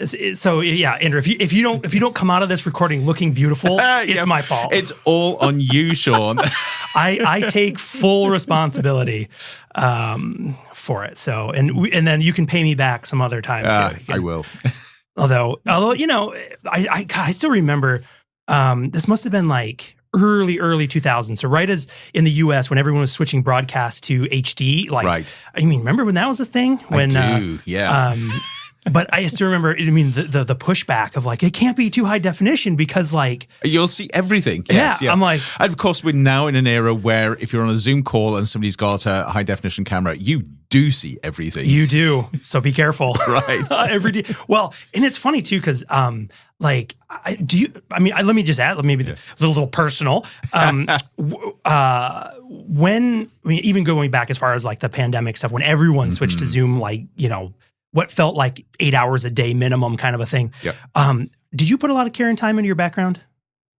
So yeah, Andrew, if you don't come out of this recording looking beautiful, it's my fault. It's all on you, Sean. I take full responsibility for it. So and then you can pay me back some other time too. I will. Although I still remember this must have been like early 2000s. So right as in the US when everyone was switching broadcast to HD, like right. I mean, remember when that was a thing? When I do, yeah. But I still remember, I mean, the pushback of like, it can't be too high definition because like... You'll see everything. Yes, yeah, I'm like... And of course, we're now in an era where if you're on a Zoom call and somebody's got a high definition camera, you do see everything. You do. So be careful. Right. Every day. Well, and it's funny too, because let me just add, maybe a little personal. Even going back as far as like the pandemic stuff, when everyone switched to Zoom, like, you know, what felt like 8 hours a day minimum kind of a thing. Yeah. Did you put a lot of care and time into your background?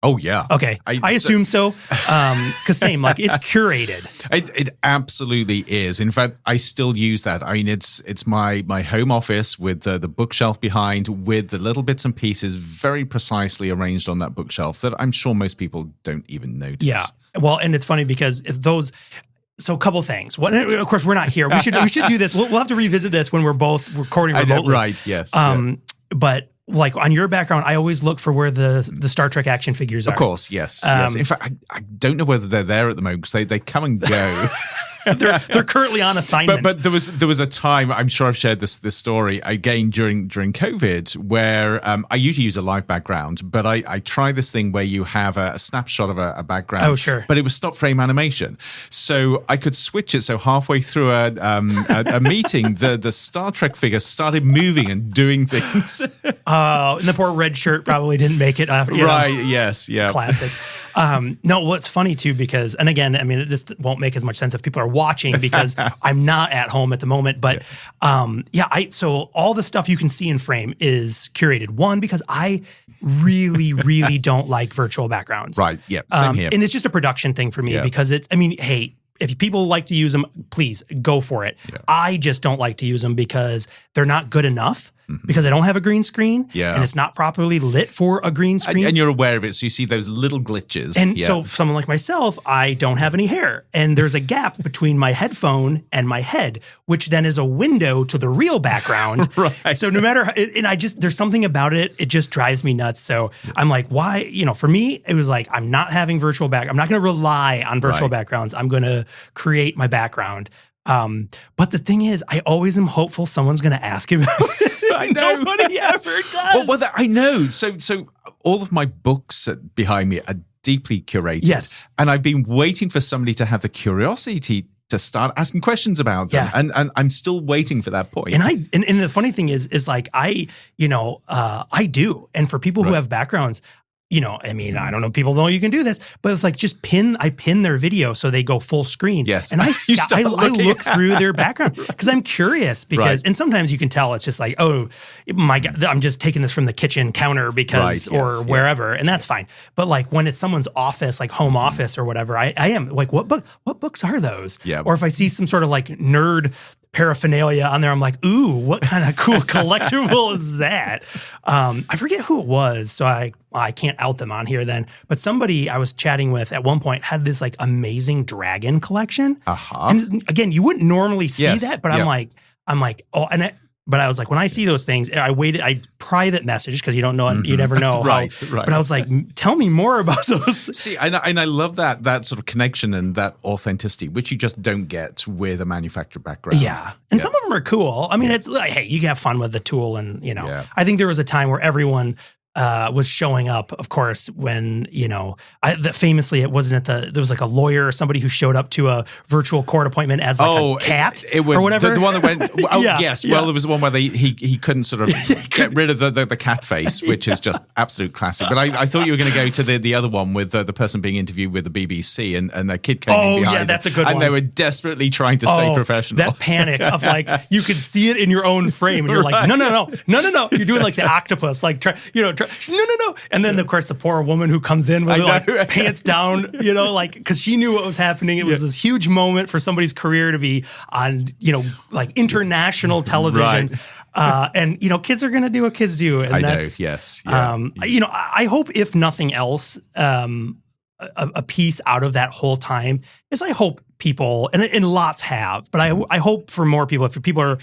Oh, yeah. Okay. I assume so. Because same, like it's curated. It absolutely is. In fact, I still use that. I mean, it's my home office with the bookshelf behind with the little bits and pieces very precisely arranged on that bookshelf that I'm sure most people don't even notice. Yeah. Well, and it's funny because if those... So a couple things. One, of course, we're not here. We should do this. We'll have to revisit this when we're both recording remotely. Right, yes. But like on your background, I always look for where the Star Trek action figures are. Of course, yes. Yes. In fact, I don't know whether they're there at the moment because they come and go. They're currently on assignment. But there was a time, I'm sure I've shared this story again during COVID, where I usually use a live background, but I try this thing where you have a snapshot of a background. Oh, sure. But it was stop frame animation, so I could switch it. So halfway through a meeting, the Star Trek figure started moving and doing things. And the poor red shirt probably didn't make it. Right? Yes. Yeah. Classic. No, well, it's funny too because, and again, I mean, this won't make as much sense if people are watching because I'm not at home at the moment. But so all the stuff you can see in frame is curated. One, because I really, really don't like virtual backgrounds. Right. Yeah. Same here. And it's just a production thing for me because hey, if people like to use them, please go for it. Yeah. I just don't like to use them because they're not good enough. Because I don't have a green screen and it's not properly lit for a green screen. And you're aware of it, so you see those little glitches. And so someone like myself, I don't have any hair. And there's a gap between my headphone and my head, which then is a window to the real background. Right. So no matter, there's something about it, it just drives me nuts. So I'm like, why, for me, it was like, I'm not having virtual back. I'm not going to rely on virtual backgrounds. I'm going to create my background. But the thing is, I always am hopeful someone's going to ask about it. I know. Nobody ever does. Well, I know. So all of my books behind me are deeply curated. Yes. And I've been waiting for somebody to have the curiosity to start asking questions about them. Yeah. And I'm still waiting for that point. And the funny thing is like, I do. And for people who have backgrounds, I mean, I don't know, people know you can do this, but it's like just I pin their video so they go full screen. Yes. And I look through their background because I'm curious and sometimes you can tell it's just like, oh my God, I'm just taking this from the kitchen counter because, wherever. And that's fine. But like when it's someone's office, like home office or whatever, I am like, what books are those? Yeah. Or if I see some sort of like nerd paraphernalia on there, I'm like, ooh, what kind of cool collectible is that? I forget who it was, so I can't out them on here then. But somebody I was chatting with at one point had this like amazing dragon collection. And again, you wouldn't normally see that, but I'm like, oh, but I was like, when I see those things, I private message because you don't know, you never know. Right. But I was like, tell me more about those. See, and I love that sort of connection and that authenticity, which you just don't get with a manufactured background. Yeah. And some of them are cool. I mean, it's like, hey, you can have fun with the tool. And, I think there was a time where everyone was showing up, of course, when, famously it wasn't there was like a lawyer or somebody who showed up to a virtual court appointment as like a cat or whatever. The one that went, yes. Well, there was one where he couldn't sort of get rid of the cat face, which is just absolute classic. But I thought you were going to go to the other one with the person being interviewed with the BBC and the kid came behind. Oh, yeah, that's a good one. And they were despearty trying to stay professional. That panic of like, you could see it in your own frame and you're like, no. You're doing like the octopus, like, no. And then, of course, the poor woman who comes in with like pants down, like, because she knew what was happening. It was this huge moment for somebody's career to be on, like international television. And kids are going to do what kids do, and I know. that's Yes. Yeah. I hope, if nothing else, a piece out of that whole time is, I hope people, and lots have, but I hope for more people, if people are,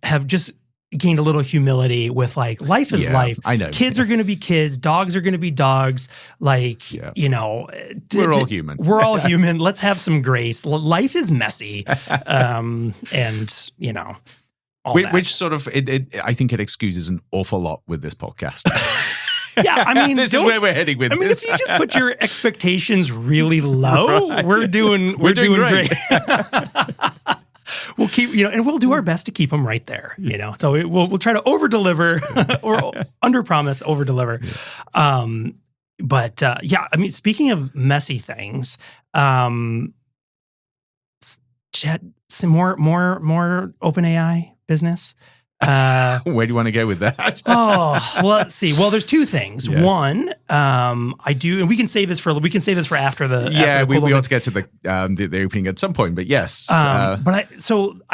have just gained a little humility with life is life. I know. Kids are going to be kids. Dogs are going to be dogs. We're all human. We're all human. Let's have some grace. Life is messy. Which sort of, I think it excuses an awful lot with this podcast. Yeah, I mean, this is where we're heading with this. If you just put your expectations really low, right. we're doing great. We'll keep, and we'll do our best to keep them right there, So we'll try to over deliver or under promise, over deliver. Yeah. Speaking of messy things, Chad, some more OpenAI business. Where do you want to go with that? Well, let's see. Well, there's two things. Yes. One, I do, and we can save this for after the. Yeah, we ought to get to the opening at some point, but yes. I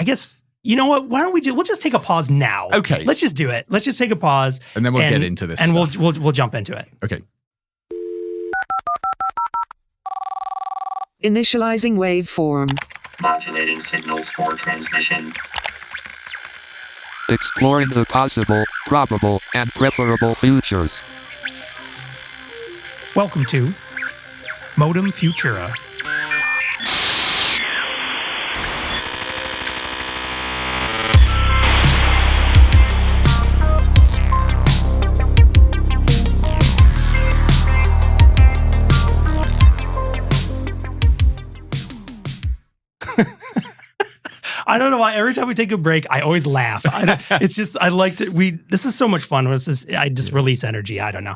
guess, you know what? Why don't we'll just take a pause now? Okay, let's just do it. Let's just take a pause, and then we'll get into this, and stuff. we'll jump into it. Okay. Initializing waveform. Modulating signals for transmission. Exploring the possible, probable, and preferable futures. Welcome to Modem Futura. I don't know why. Every time we take a break, I always laugh. It's just, I like to, this is so much fun. I just release energy. I don't know.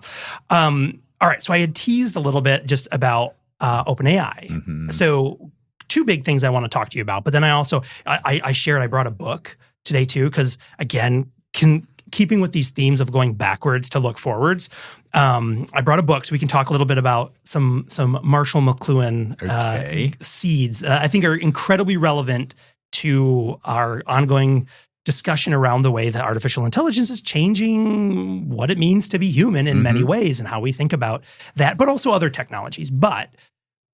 All right. So I had teased a little bit just about OpenAI. Mm-hmm. So two big things I want to talk to you about. But then I also, I brought a book today too, because again, keeping with these themes of going backwards to look forwards, I brought a book so we can talk a little bit about some Marshall McLuhan seeds. I think are incredibly relevant to our ongoing discussion around the way that artificial intelligence is changing what it means to be human in many ways and how we think about that, but also other technologies. But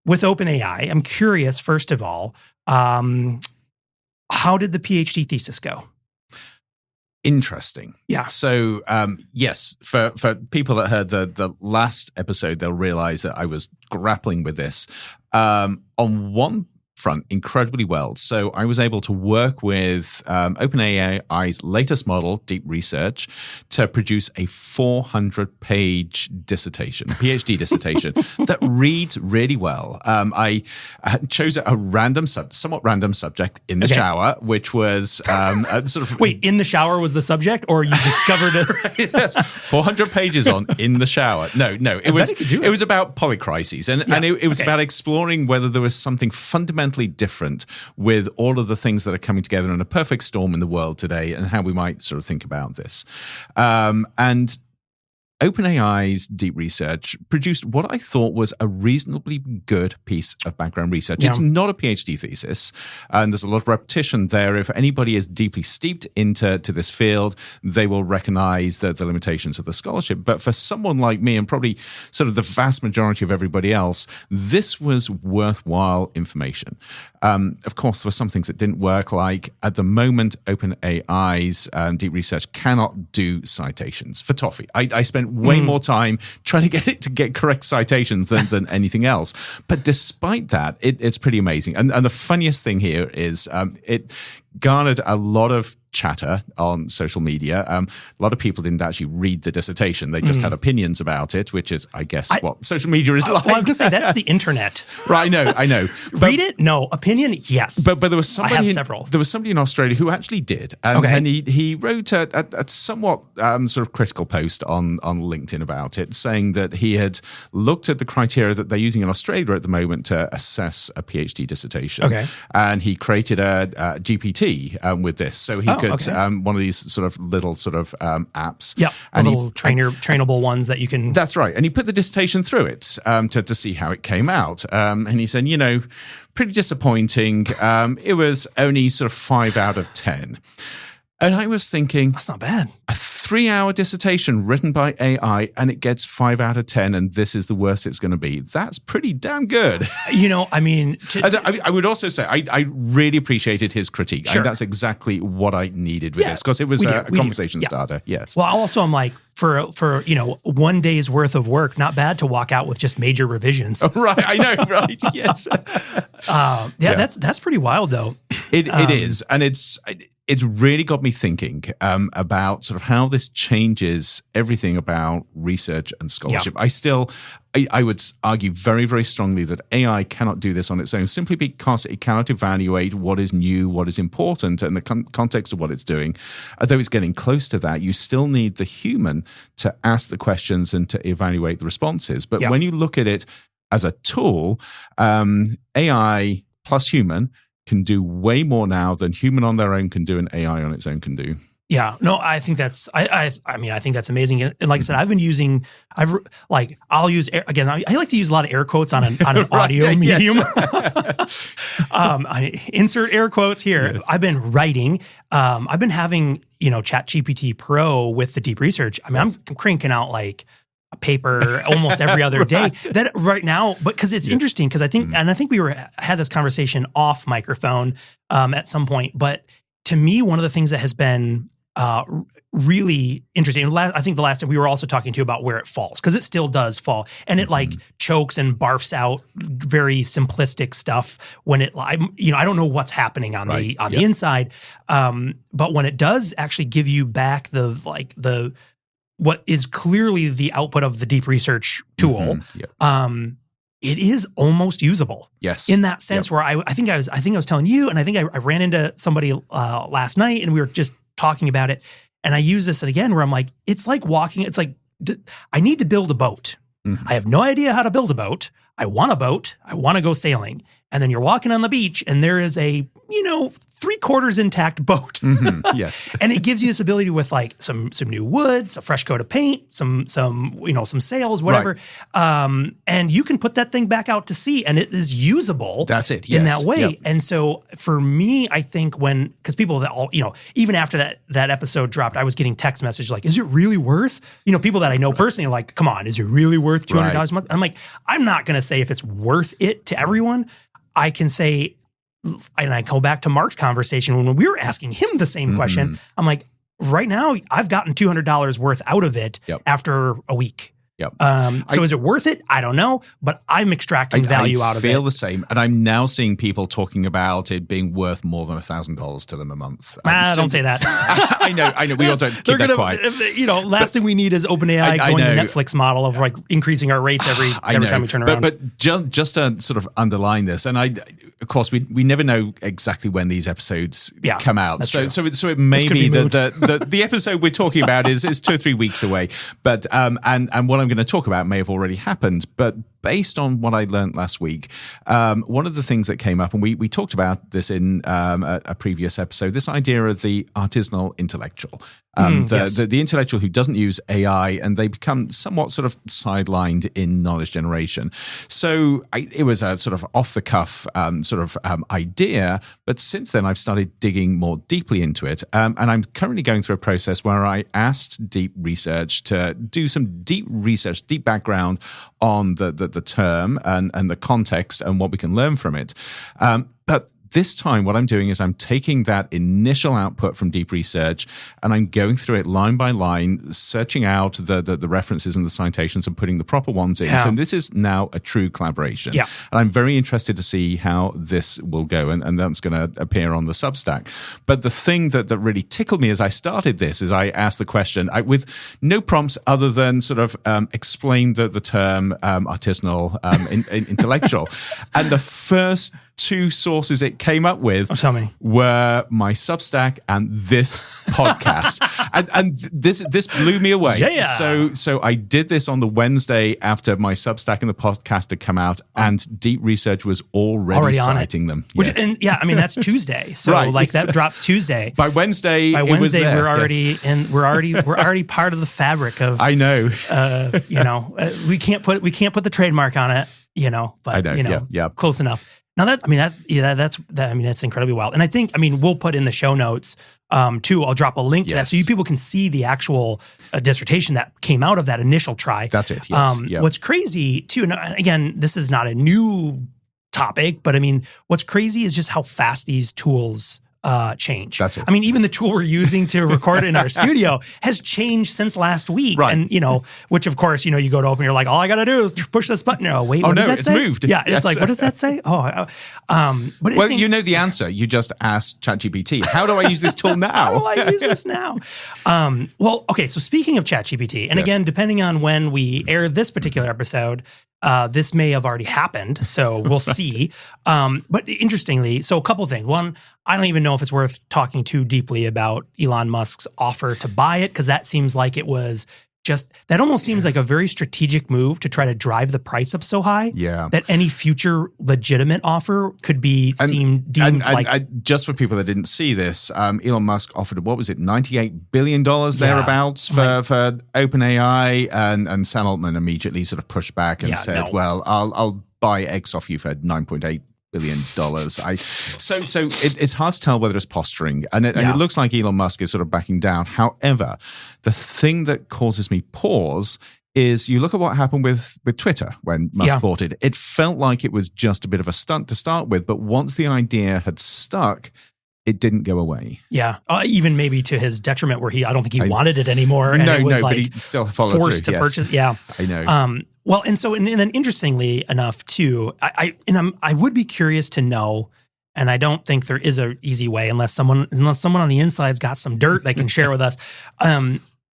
with OpenAI, I'm curious, first of all, how did the PhD thesis go? Interesting. Yeah. So, yes, for people that heard the last episode, they'll realize that I was grappling with this. On one front, incredibly well. So I was able to work with OpenAI's latest model, Deep Research, to produce a 400-page dissertation, PhD dissertation, that reads really well. I chose a somewhat random subject in the shower, which was sort of... Wait, in the shower was the subject, or you discovered it? Yes, 400 pages on in the shower. No, it was about polycrises, and it was about exploring whether there was something fundamentally different with all of the things that are coming together in a perfect storm in the world today, and how we might sort of think about this. And OpenAI's Deep Research produced what I thought was a reasonably good piece of background research. Yeah. It's not a PhD thesis, and there's a lot of repetition there. If anybody is deeply steeped into this field, they will recognize the limitations of the scholarship. But for someone like me, and probably sort of the vast majority of everybody else, this was worthwhile information. Of course, there were some things that didn't work, like at the moment, OpenAI's Deep Research cannot do citations for toffee. I spent way more time trying to get it to get correct citations than anything else. But despite that, it's pretty amazing. And the funniest thing here is it garnered a lot of chatter on social media. A lot of people didn't actually read the dissertation. They just had opinions about it, which is, I guess, what social media is like. Well, I was going to say, that's the internet. Right, I know. Read it? No. Opinion? Yes. But there was somebody I have several. There was somebody in Australia who actually did. And he wrote a somewhat sort of critical post on LinkedIn about it, saying that he had looked at the criteria that they're using in Australia at the moment to assess a PhD dissertation. Okay. And he created a GPT with this. So he could one of these sort of little sort of apps. Yeah, and little trainable ones that you can... That's right. And he put the dissertation through it to see how it came out. And he said, pretty disappointing. It was only sort of 5 out of 10. And I was thinking, That's not bad. a 3-hour dissertation written by AI, and it gets 5 out of 10, and this is the worst it's going to be. That's pretty damn good. I mean, I would also say I really appreciated his critique. Sure. That's exactly what I needed with this, because it was we a do. conversation Yeah. starter. Yes. well, also I'm like, for 1 day's worth of work, not bad to walk out with just major revisions. Right. I know. Right. Yes. That's pretty wild though. It is, and it's really got me thinking about sort of how this changes everything about research and scholarship. I would argue very, very strongly that AI cannot do this on its own, simply because it cannot evaluate what is new, what is important, and the context of what it's doing. Although it's getting close to that, you still need the human to ask the questions and to evaluate the responses. But when you look at it as a tool, AI plus human can do way more now than human on their own can do and AI on its own can do. Yeah, no, I think that's. I think that's amazing. And like I said, I'll use again. I like to use a lot of air quotes on an audio medium. I insert air quotes here. Yes. I've been writing. I've been having ChatGPT Pro with the deep research. I mean, I'm cranking out like a paper almost every other day. That right now, but because it's interesting, because I think, and I think we had this conversation off microphone at some point. But to me, one of the things that has been really interesting. I think the last time we were also talking to you about where it falls, because it still does fall, and it like chokes and barfs out very simplistic stuff when it. I don't know what's happening on the inside, but when it does actually give you back the what is clearly the output of the deep research tool. It is almost usable. Yes. In that sense, where I think I was telling you, and I think I ran into somebody last night, and we were just talking about it. And I use this again, where I'm like, it's like walking. It's like, I need to build a boat. I have no idea how to build a boat. I want a boat. I want to go sailing. And then you're walking on the beach, and there is a 3/4 intact boat. Yes. And it gives you this ability with like some new wood, a fresh coat of paint, some sails, whatever. Right. And you can put that thing back out to sea, and it is usable. That's it. Yes. In that way. Yep. And so for me, I think because people that all, even after that episode dropped, I was getting text messages like, is it really worth, people that I know personally are like, come on, is it really worth $200 a month? I'm like, I'm not going to say if it's worth it to everyone. I can say, and I go back to Mark's conversation when we were asking him the same question. I'm like, right now, I've gotten $200 worth out of it after a week. So is it worth it? I don't know, but I'm extracting value out of it. I feel the same, and I'm now seeing people talking about it being worth more than $1,000 to them a month. Don't say that. I know. We also keep that quiet. Last thing we need is OpenAI going the Netflix model of like increasing our rates every time we turn around. But just to sort of underline this, and of course, we never know exactly when these episodes come out. So it may be that the episode we're talking about is 2 or 3 weeks away. But and what I'm going to talk about may have already happened, but based on what I learned last week, one of the things that came up, and we talked about this in a previous episode, this idea of the artisanal intellectual, the intellectual who doesn't use AI, and they become somewhat sort of sidelined in knowledge generation. So it was a sort of off-the-cuff idea, but since then I've started digging more deeply into it, and I'm currently going through a process where I asked Deep Research to do some deep research, deep background on the term and the context and what we can learn from it. But this time, what I'm doing is I'm taking that initial output from Deep Research and I'm going through it line by line, searching out the references and the citations and putting the proper ones in. So this is now a true collaboration. And I'm very interested to see how this will go, and that's going to appear on the Substack. But the thing that really tickled me as I started this is I asked the question with no prompts other than sort of explain the term artisanal intellectual. And the first 2 sources it came up with were my Substack and this podcast. and this blew me away. So I did this on the Wednesday after my Substack and the podcast had come out, and Deep Research was already citing them. That's Tuesday. So that drops Tuesday. By Wednesday it was there. we're already part of the fabric of. I know. We can't put the trademark on it. But close enough. Now that's incredibly wild. And I think, we'll put in the show notes too. I'll drop a link to that so you people can see the actual dissertation that came out of that initial try. That's it. Yes. What's crazy too, and again, this is not a new topic, but what's crazy is just how fast these tools change. That's it. Even the tool we're using to record in our studio has changed since last week. Right. And, which of course, you go to open, you're like, all I got to do is push this button. Oh, wait, what does that say? Moved. Yeah. It's like, what does that say? But well, you know the answer. You just asked ChatGPT, how do I use this tool now? How do I use this now? Well, okay. So speaking of ChatGPT, and again, depending on when we air this particular episode, this may have already happened, so we'll see. But interestingly, so a couple of things. One, I don't even know if it's worth talking too deeply about Elon Musk's offer to buy it, because that seems like it was that almost seems like a very strategic move to try to drive the price up so high that any future legitimate offer could be deemed like. Just for people that didn't see this, Elon Musk offered, what was it, $98 billion thereabouts for OpenAI, and Sam Altman immediately sort of pushed back and said, well, I'll buy X off you for $9.8 billion. So it's hard to tell whether it's posturing, and it looks like Elon Musk is sort of backing down. However, the thing that causes me pause is you look at what happened with Twitter when Musk bought it. It felt like it was just a bit of a stunt to start with, but once the idea had stuck, it didn't go away. Yeah, even maybe to his detriment, where I don't think he wanted it anymore, and it was but he still followed forced through. to purchase. Yeah, I know. Well, and so, and then interestingly enough, too, I would be curious to know, and I don't think there is an easy way unless someone on the inside's got some dirt they can share with us.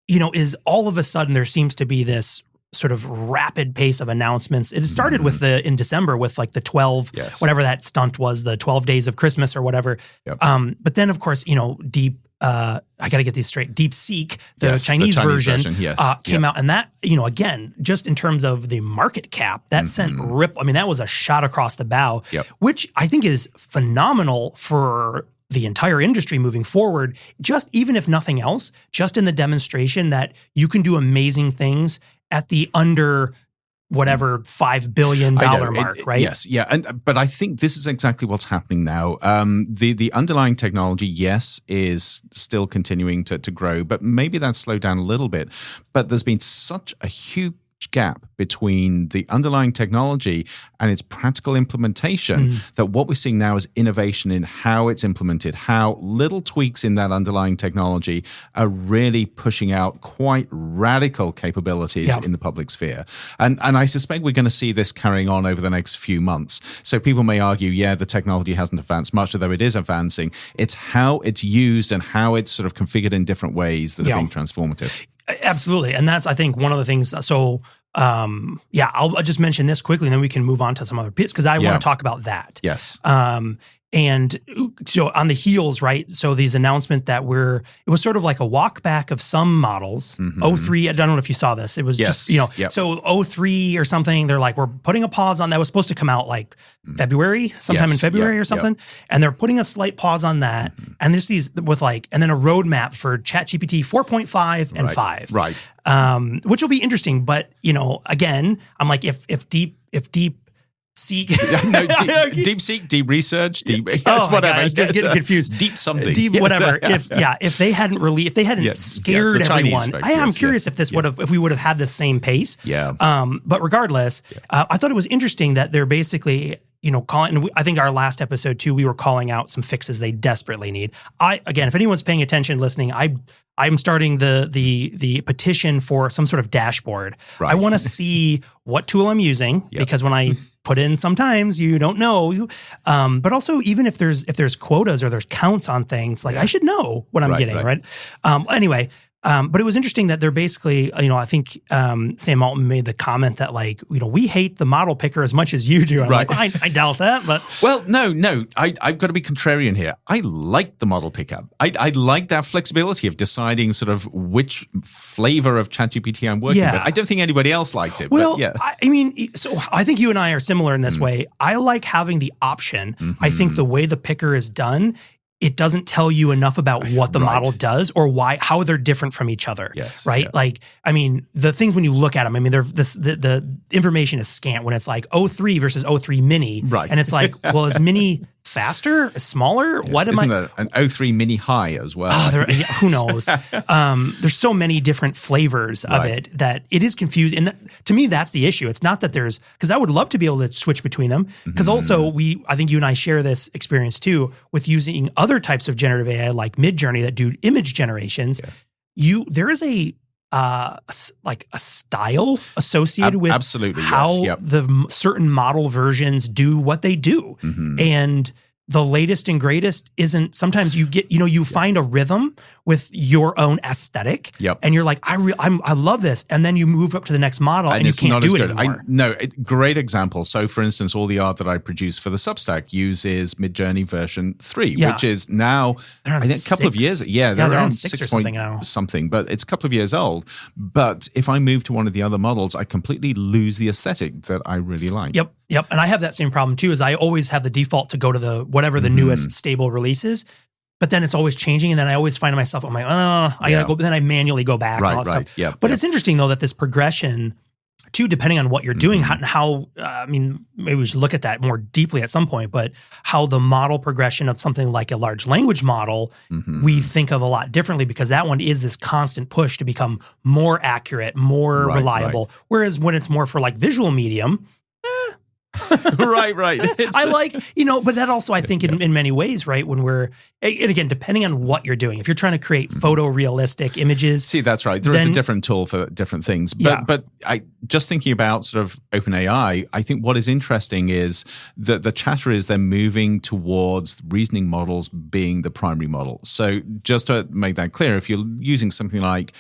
Is all of a sudden there seems to be this sort of rapid pace of announcements. It started with in December with like the 12, whatever that stunt was, the 12 days of Christmas or whatever. Yep. But then of course, I got to get these straight. DeepSeek, the Chinese version came out, and that, again, just in terms of the market cap, that sent that was a shot across the bow, which I think is phenomenal for the entire industry moving forward. Just even if nothing else, just in the demonstration that you can do amazing things at the under whatever $5 billion mark, right? Yes, yeah, but I think this is exactly what's happening now. The underlying technology, yes, is still continuing to grow, but maybe that's slowed down a little bit. But there's been such a huge gap between the underlying technology and its practical implementation that what we're seeing now is innovation in how it's implemented, how little tweaks in that underlying technology are really pushing out quite radical capabilities in the public sphere. And I suspect we're going to see this carrying on over the next few months. So people may argue, the technology hasn't advanced much, although it is advancing. It's how it's used and how it's sort of configured in different ways that are being transformative. Absolutely. And that's, I think, one of the things. So, I'll just mention this quickly and then we can move on to some other bits because I want to talk about that. Yes. And so on the heels, right? So these announcement that it was sort of like a walk back of some models. 03, I don't know if you saw this. It was just, so 03 or something. They're like, we're putting a pause on that. Was supposed to come out like February, sometime in February or something. And they're putting a slight pause on that. And there's these with and then a roadmap for ChatGPT 4.5 and 5. Right. Which will be interesting. But, again, I'm like, if DeepSeek, deep research, deep whatever. God, I'm just getting confused. Deep something, whatever. If they hadn't scared everyone, I'm curious if we would have had the same pace. But regardless, I thought it was interesting that they're basically calling. And I think our last episode too, we were calling out some fixes they desperately need. If anyone's paying attention, listening, I'm starting the petition for some sort of dashboard. Right. I want to see what tool I'm using because when I put in, sometimes you don't know. But also, even if there's quotas or there's counts on things, I should know what I'm getting. Right. Anyway. But it was interesting that they're basically, I think Sam Altman made the comment that we hate the model picker as much as you do. I'm like, I doubt that, but. Well, no, I've got to be contrarian here. I like the model picker. I like that flexibility of deciding sort of which flavor of ChatGPT I'm working with. I don't think anybody else likes it. Well, but so I think you and I are similar in this way. I like having the option. I think the way the picker is done, it doesn't tell you enough about what the Right. model does or how they're different from each other. Yes, Right. yeah. Like, I mean, the things when you look at them, I mean, the information is scant when it's like 03 versus 03 mini. Right. And it's like, well, is mini faster, smaller? Yes. What am Isn't I? there an 03 mini high as well? Oh, who knows? There's so many different flavors of Right. it that it is confusing. And to me, that's the issue. It's not that because I would love to be able to switch between them. Because also I think you and I share this experience too with using other types of generative AI like Midjourney that do image generations. Yes. There is a style associated with absolutely, yes. how Yep. the certain model versions do what they do. And the latest and greatest isn't, sometimes you get, you find a rhythm with your own aesthetic. Yep. And you're like, I love this. And then you move up to the next model and you it's can't not do as it good. anymore. Great example. So, for instance, all the art that I produce for the Substack uses Midjourney version 3, Yeah. which is now, They're on I think, a couple of 6. years. Yeah, they're they're on around 6 or 6 something now. something, but it's a couple of years old. But if I move to one of the other models, I completely lose the aesthetic that I really like. Yep. And I have that same problem too, is I always have the default to go to the whatever the newest stable releases, but then it's always changing. And then I always find myself, I'm like, I gotta go, but then I manually go back and all that stuff. Yeah. But it's interesting though that this progression too, depending on what you're doing, how I mean, maybe we should look at that more deeply at some point, but how the model progression of something like a large language model, we think of a lot differently because that one is this constant push to become more accurate, more reliable. Whereas when it's more for like visual medium, right. I like, but that also, I think in many ways, right? When and again, depending on what you're doing, if you're trying to create photorealistic images. See, that's right. There is a different tool for different things. But I just thinking about sort of OpenAI, I think what is interesting is that the chatter is they're moving towards reasoning models being the primary model. So just to make that clear, if you're using something like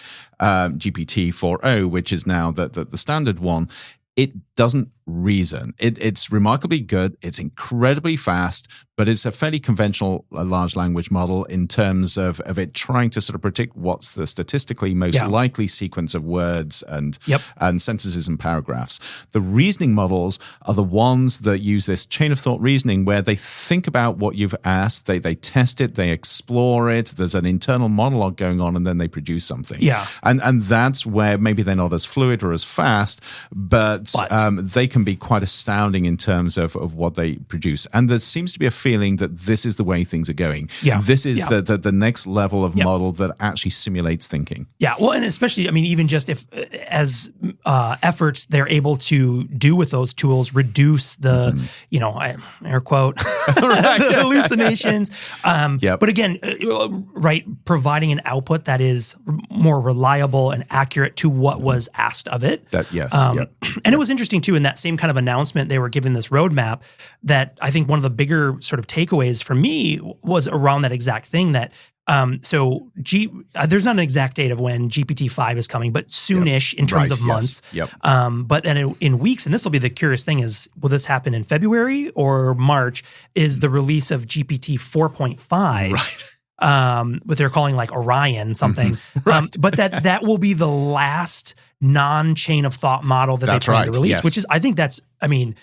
GPT-4o, which is now the standard one, it doesn't reason. It's remarkably good. It's incredibly fast, but it's a fairly conventional large language model in terms of it trying to sort of predict what's the statistically most likely sequence of words and sentences and paragraphs. The reasoning models are the ones that use this chain of thought reasoning where they think about what you've asked, they test it, they explore it, there's an internal monologue going on, and then they produce something. Yeah. And that's where maybe they're not as fluid or as fast, but they can be quite astounding in terms of what they produce. And there seems to be a feeling that this is the way things are going. Yeah. This is the next level of model that actually simulates thinking. Yeah. Well, and especially, I mean, even just if as efforts they're able to do with those tools, reduce the, air quote, the hallucinations. But again, providing an output that is more reliable and accurate to what was asked of it. And it was interesting too, in that same kind of announcement, they were giving this roadmap that I think one of the bigger sort of takeaways for me was around that exact thing that, there's not an exact date of when GPT-5 is coming, but soonish in terms of months. But then in weeks, and this will be the curious thing is, will this happen in February or March, is the release of GPT 4.5. Right. What they're calling like Orion something. But that will be the last non-chain of thought model that they plan to release, which is, I think that's, I mean,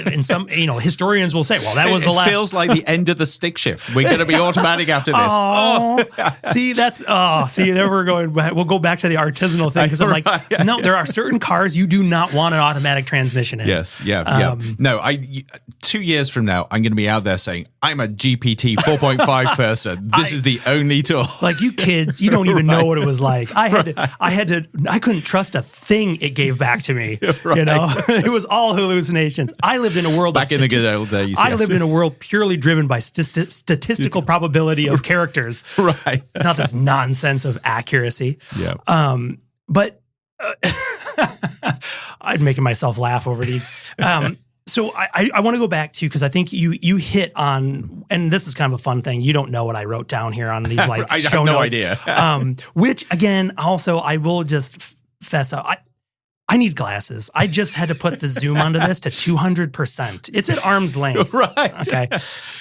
in some, historians will say, well, that was the last. It feels like the end of the stick shift. We're going to be automatic after this. See, there we're going. We'll go back to the artisanal thing because I'm like, no, there are certain cars you do not want an automatic transmission in. Yes, No, 2 years from now, I'm going to be out there saying, I'm a GPT 4.5 person. This is the only tool. Like you kids, you don't even know what it was like. I couldn't trust a thing it gave back to me. It was all hallucinations. I lived in a world back in the good old days. I lived in a world purely driven by statistical probability of characters. Right. Not this nonsense of accuracy. Yeah. But I'm making myself laugh over these. So I want to go back to, because I think you hit on, and this is kind of a fun thing. You don't know what I wrote down here on these like I show have no notes. idea. Which again, also I will just fess up. I need glasses. I just had to put the zoom onto this to 200%. It's at arm's length. Right. Okay.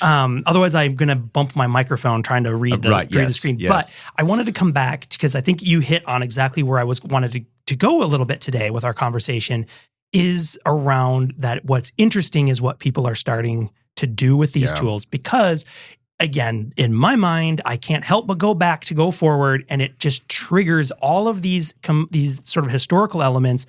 Otherwise, I'm going to bump my microphone trying to read the screen. Yes. But I wanted to come back because I think you hit on exactly where I wanted to go a little bit today with our conversation, is around that what's interesting is what people are starting to do with these tools, because again, in my mind, I can't help but go forward, and it just triggers all of these sort of historical elements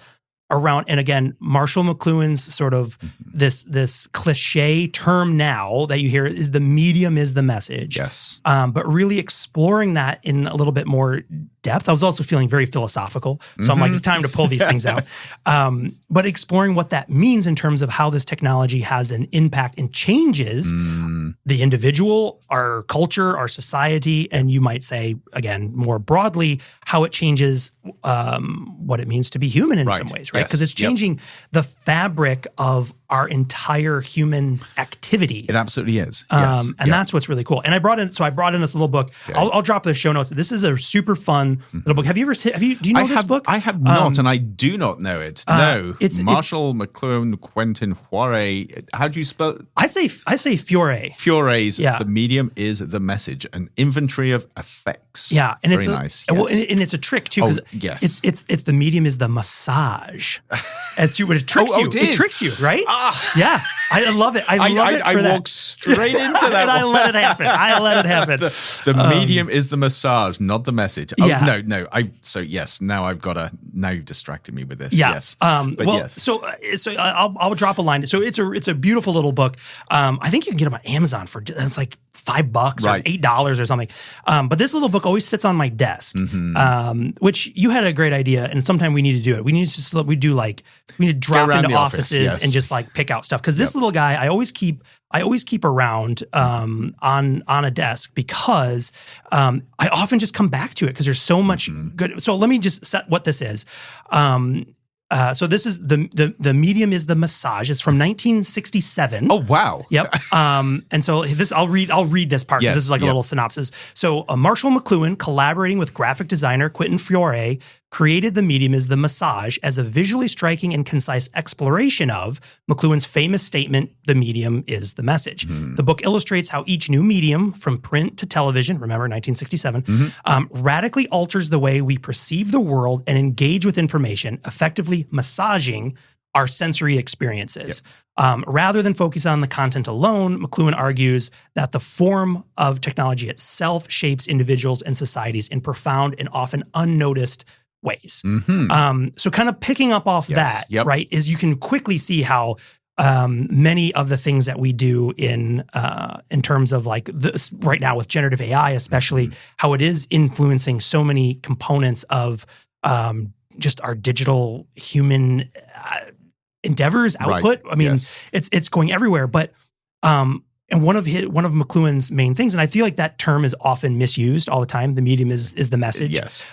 around. And again, Marshall McLuhan's sort of this cliche term now that you hear is the medium is the message. Yes. But really exploring that in a little bit more depth. I was also feeling very philosophical. So I'm like, it's time to pull these things out. But exploring what that means in terms of how this technology has an impact and changes the individual, our culture, our society, and you might say, again, more broadly, how it changes what it means to be human in some ways, right? Because it's changing the fabric of our entire human activity. It absolutely is. And that's what's really cool. And I brought in this little book. Okay. I'll drop the show notes. This is a super fun little book. Do you know this book? I have not, and I do not know it. No. It's Marshall McLuhan, Quentin Fiore. How do you spell? I say Fiore. Fiore's The Medium is the Message, an inventory of effects. Yeah, and very it's nice. Well, and it's a trick too, because yes. it's the medium is the massage. As to what it tricks you. It tricks you, right? Yeah. I love it. I love it for that. I walked straight into that. And I let it happen. The medium is the massage, not the message. Oh, Yeah. no. Now you've distracted me with this. Yeah. Yes. Yes. So I'll drop a line. So it's a beautiful little book. I think you can get them on Amazon for, it's like $5 or $8 or something. But this little book always sits on my desk, which you had a great idea. And sometime we need to do it. We need to drop into offices and just like pick out stuff. Cause this little guy, I always keep around, on a desk because, I often just come back to it because there's so much good. So let me just set what this is. So this is the medium is the massage. It's from 1967. Oh wow. Yep. And so I'll read this part because this is like a little synopsis. So Marshall McLuhan, collaborating with graphic designer Quentin Fiore, created The Medium is the Massage as a visually striking and concise exploration of McLuhan's famous statement, "The medium is the message." The book illustrates how each new medium, from print to television, remember 1967, radically alters the way we perceive the world and engage with information, effectively massaging our sensory experiences. Rather than focus on the content alone, McLuhan argues that the form of technology itself shapes individuals and societies in profound and often unnoticed ways. So kind of picking up off that, right, is you can quickly see how many of the things that we do in terms of like this right now with generative AI, especially how it is influencing so many components of just our digital human endeavors, output. I mean, it's going everywhere. But and one of McLuhan's main things, and I feel like that term is often misused all the time. The medium is the message. Yes.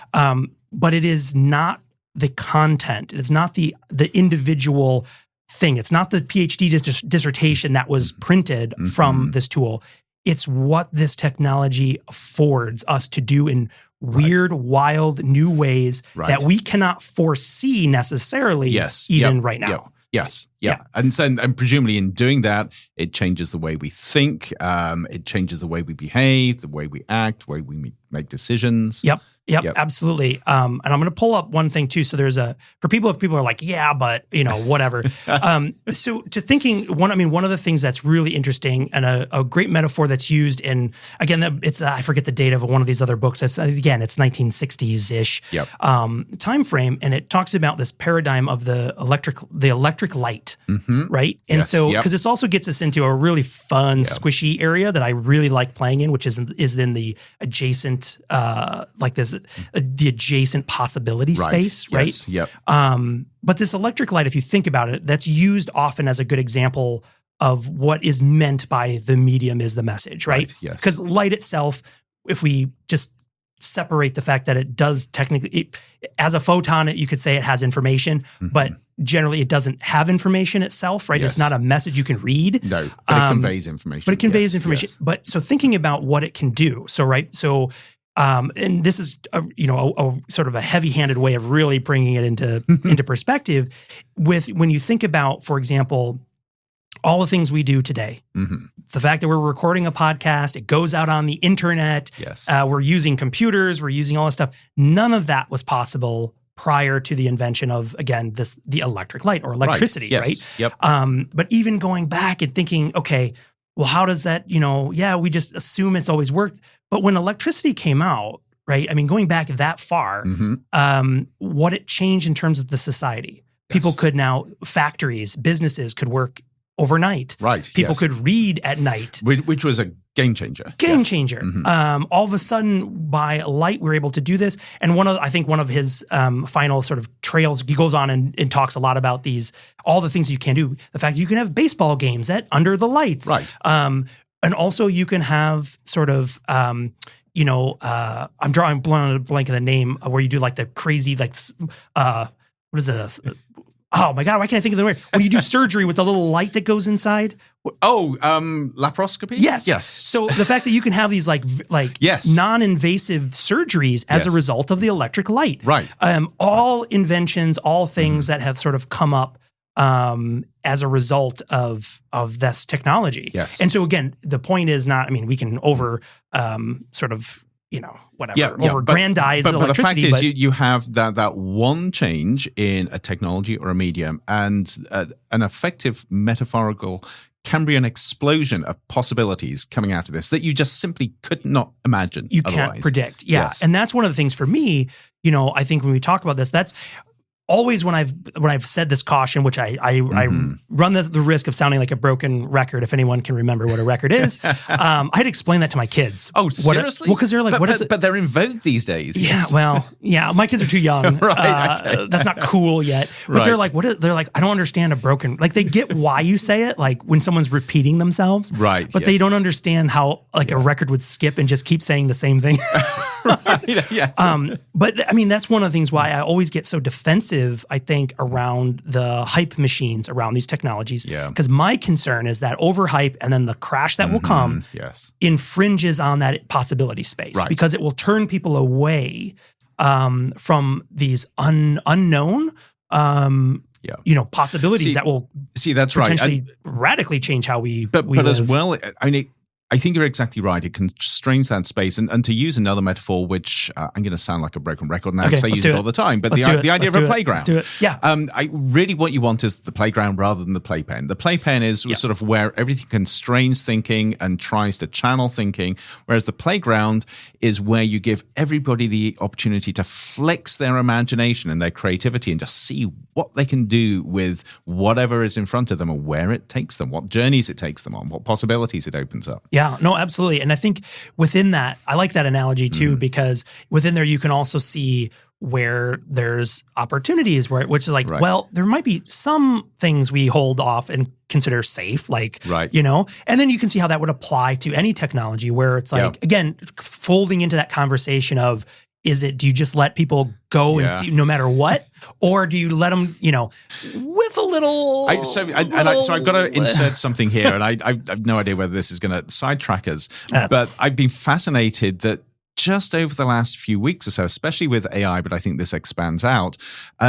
But it is not the content. It is not the individual thing. It's not the PhD dissertation that was printed from this tool. It's what this technology affords us to do in weird, wild, new ways that we cannot foresee necessarily even right now. Yes. And presumably in doing that, it changes the way we think. It changes the way we behave, the way we act, the way we make decisions. Yep, absolutely. And I'm going to pull up one thing too. So there's for people, if people are like, yeah, but whatever. So to thinking one of the things that's really interesting and a great metaphor that's used in, again, it's, I forget the date of one of these other books. It's 1960s-ish time frame. And it talks about this paradigm of the electric light, right? And because this also gets us into a really fun, squishy area that I really like playing in, which is in the adjacent, the adjacent possibility space, right? But this electric light, if you think about it, that's used often as a good example of what is meant by the medium is the message, right? Because light itself, if we just separate the fact that it does technically, as a photon, you could say it has information, but generally it doesn't have information itself, right? It's not a message you can read. No, but it conveys information. But it conveys information. But so thinking about what it can do, and this is a sort of a heavy-handed way of really bringing it into perspective. When you think about, for example, all the things we do today, the fact that we're recording a podcast, it goes out on the internet. We're using computers, we're using all this stuff. None of that was possible prior to the invention of, again, the electric light or electricity, right? But even going back and thinking, okay, well, how does that, we just assume it's always worked. But when electricity came out, right? I mean, going back that far, what it changed in terms of the society. People could now, factories, businesses could work overnight. Right. People could read at night. Which was a game changer. Game changer. All of a sudden, by light, we were able to do this. And I think one of his final sort of trails, he goes on and talks a lot about all the things you can do. The fact you can have baseball games under the lights. Right. And also you can have sort of, I'm drawing a blank of the name where you do like the crazy, like, what is this? Oh my God, why can't I think of the word? When you do surgery with the little light that goes inside. Oh, laparoscopy? Yes. Yes. So the fact that you can have these like non-invasive surgeries as a result of the electric light. Right. All inventions, all things that have sort of come up as a result of this technology. Yes. And so again, the point is not, I mean, we can sort of, over-aggrandize electricity. But the fact is, you have that one change in a technology or a medium and an effective metaphorical Cambrian explosion of possibilities coming out of this that you just simply could not imagine. You can't predict. Yeah. Yes. And that's one of the things for me, I think when we talk about this, that's always when I've said this caution, which I run the risk of sounding like a broken record, if anyone can remember what a record is. I had to explain that to my kids. Oh, seriously? Well, because they're like, what is it? But they're in vogue these days. Yeah, well, yeah, my kids are too young. Right, okay. That's not cool yet. But they're like, they're like, I don't understand a broken, like they get why you say it, like when someone's repeating themselves. Right. But they don't understand how like a record would skip and just keep saying the same thing. Right. Yes. But I mean, that's one of the things why I always get so defensive, I think, around the hype machines around these technologies. Yeah. Because my concern is that overhype and then the crash that will come infringes on that possibility space because it will turn people away from these unknown possibilities that will that's potentially radically change how we But live. as well, I think you're exactly right. It constrains that space. And to use another metaphor, which I'm going to sound like a broken record now because I use it all the time, but the idea of a playground. Let's do it. Yeah. Really what you want is the playground rather than the playpen. The playpen is sort of where everything constrains thinking and tries to channel thinking, whereas the playground is where you give everybody the opportunity to flex their imagination and their creativity and just see what they can do with whatever is in front of them and where it takes them, what journeys it takes them on, what possibilities it opens up. Yeah, no, absolutely. And I think within that, I like that analogy too, because within there you can also see where there's opportunities, which is like, well, there might be some things we hold off and consider safe, like, and then you can see how that would apply to any technology where it's like, again, folding into that conversation of, do you just let people go and see no matter what? Or do you let them, with a little... So I've got to insert something here, and I have no idea whether this is going to sidetrack us, but I've been fascinated that just over the last few weeks or so, especially with AI, but I think this expands out,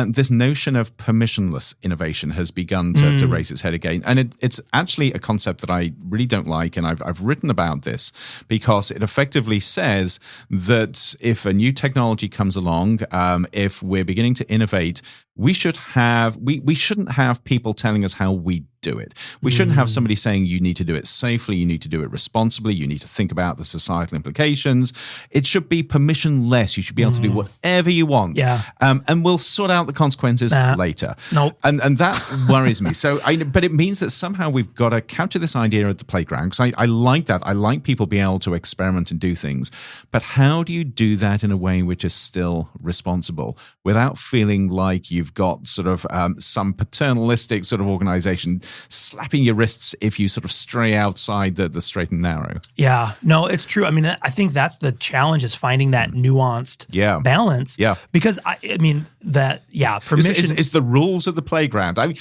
this notion of permissionless innovation has begun to raise its head again. And it's actually a concept that I really don't like, and I've written about this because it effectively says that if a new technology comes along, if we're beginning to innovate, we shouldn't have people telling us how we do it. We shouldn't have somebody saying you need to do it safely, you need to do it responsibly, you need to think about the societal implications. It should be permissionless. You should be able to do whatever you want. Yeah. And we'll sort out the consequences later. Nope. And that worries me. But it means that somehow we've got to counter this idea of the playground, because I like that. I like people being able to experiment and do things. But how do you do that in a way which is still responsible without feeling like you've got sort of some paternalistic sort of organization slapping your wrists if you sort of stray outside the straight and narrow? Yeah, no, it's true. I mean, I think that's the challenge, is finding that nuanced balance. Yeah. Because permission. It's the rules of the playground. I mean,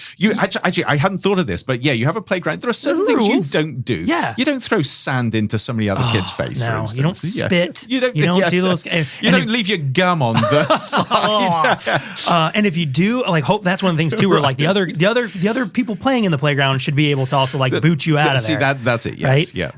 I hadn't thought of this, but you have a playground. There are certain things you don't do. Yeah. You don't throw sand into some of the other kids' face, for instance. You don't spit. You don't do those. You don't leave your gum on the slide. And if you do hope that's one of the things too, where like the other people playing in the playground should be able to also like boot you out of there. See, that's it. Yes. Right? Yeah.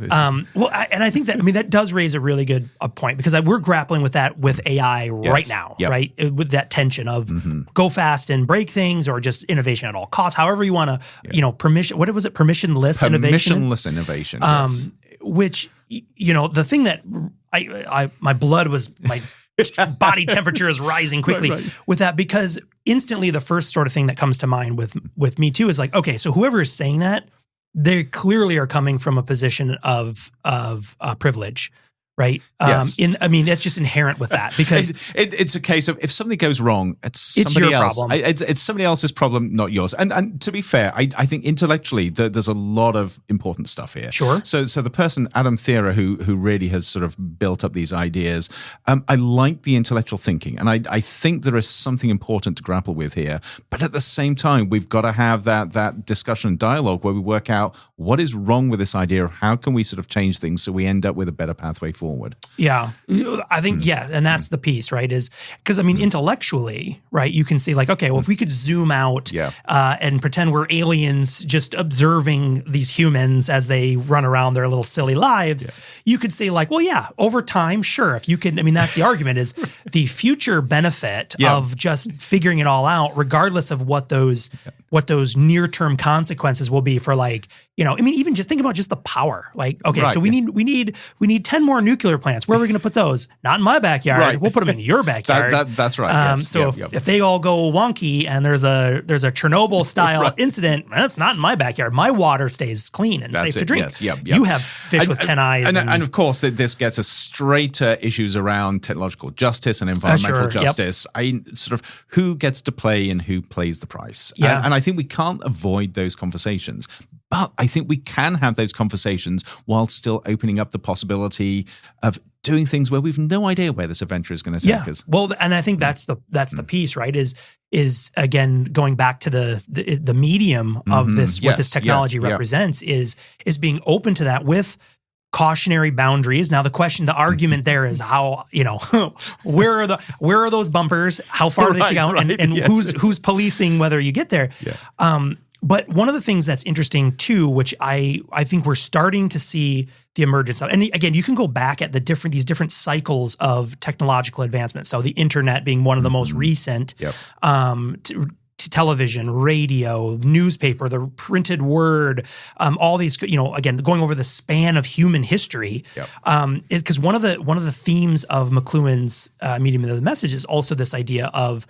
And I think that that does raise a really good point, because we're grappling with that with AI right now, right? With that tension of go fast and break things, or just innovation at all costs. However you want to, permissionless innovation. Permissionless innovation. Yes. Which, the thing that my body temperature is rising quickly with that, because instantly the first sort of thing that comes to mind with me too is like, okay, so whoever is saying that, they clearly are coming from a position of privilege. Right. Yes. It's just inherent with that, because it's a case of if something goes wrong, it's somebody your else. problem. It's somebody else's problem, not yours. And to be fair, I think intellectually there's a lot of important stuff here. Sure. So the person Adam Thierer who really has sort of built up these ideas, I like the intellectual thinking, and I think there is something important to grapple with here. But at the same time, we've got to have that discussion and dialogue where we work out what is wrong with this idea. How can we sort of change things so we end up with a better pathway forward? Yeah, I think, and that's the piece, right? Is because, intellectually, right, you can see like, okay, well, if we could zoom out and pretend we're aliens just observing these humans as they run around their little silly lives, you could say like, well, yeah, over time, sure. If you can, that's the argument, is the future benefit of just figuring it all out, regardless of what those near-term consequences will be for like, even just think about just the power. Like, okay, so we need 10 more nuclear plants. Where are we going to put those? Not in my backyard. Right. We'll put them in your backyard. That's right. Yes. So if they all go wonky and there's a Chernobyl style incident, that's not in my backyard. My water stays clean and safe to drink. Yes. You have fish with 10 eyes. And of course, this gets us straight to issues around technological justice and environmental justice. Sort of who gets to play and who plays the price. Yeah. And I think we can't avoid those conversations. But I think we can have those conversations while still opening up the possibility of doing things where we've no idea where this adventure is going to take us. Well, and I think that's the piece, right? Is again going back to the medium of this, what this technology represents is being open to that with cautionary boundaries. Now the argument there is how, where are those bumpers? How far are they go? And who's policing whether you get there? Yeah. But one of the things that's interesting too, which I think we're starting to see the emergence of, and again, you can go back at these different cycles of technological advancement. So the internet being one of the most recent, to television, radio, newspaper, the printed word, all these, again, going over the span of human history, is because one of the themes of McLuhan's medium of the message is also this idea of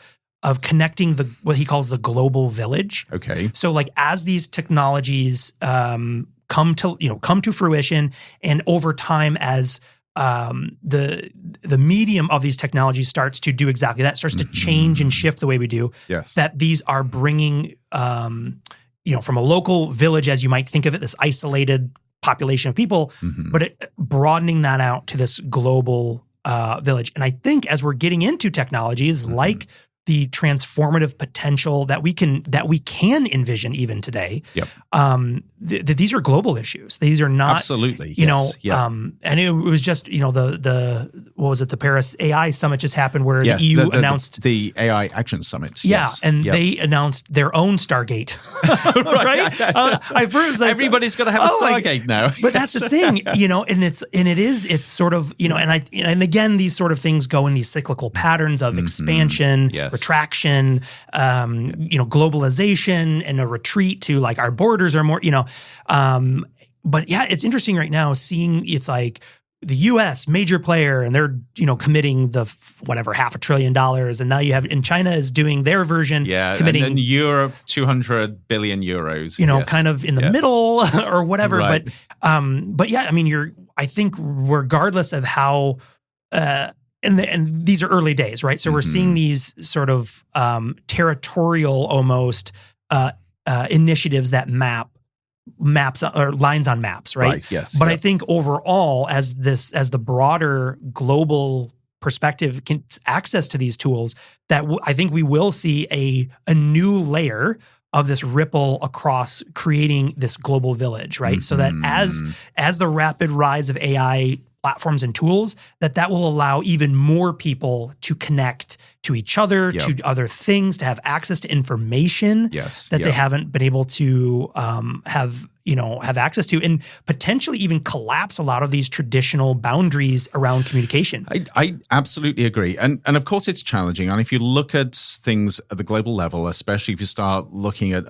connecting what he calls the global village. Okay. So like as these technologies come to fruition, and over time as the medium of these technologies starts to do exactly that, starts to change and shift the way we do. Yes. That these are bringing from a local village, as you might think of it, this isolated population of people, but broadening that out to this global village. And I think as we're getting into technologies like the transformative potential that we can envision even today. These are global issues. These are not absolutely, and it was just the what was it, the Paris AI summit just happened where the EU announced the AI Action Summit. They announced their own Stargate, right? Everybody's got to have a Stargate now. But that's the thing, it's sort of and again these sort of things go in these cyclical patterns of expansion. Retraction, globalization, and a retreat to like our borders are more, but yeah, it's interesting right now seeing it's like the U.S. major player and they're, committing the $500 billion. And now you have, and China is doing their version, committing. And Europe, 200 billion euros. Kind of in the middle or whatever. Right. But yeah, I think regardless of how, and these are early days, right? So we're seeing these sort of territorial almost initiatives that maps or lines on maps, right? Yes. But I think overall, as the broader global perspective gets access to these tools, that I think we will see a new layer of this ripple across creating this global village, right? So that as the rapid rise of AI platforms and tools, that will allow even more people to connect to each other, Yep. to other things, to have access to information Yes. that they Yep. haven't been able to have access to, and potentially even collapse a lot of these traditional boundaries around communication. I absolutely agree. And of course it's challenging. And if you look at things at the global level, especially if you start looking at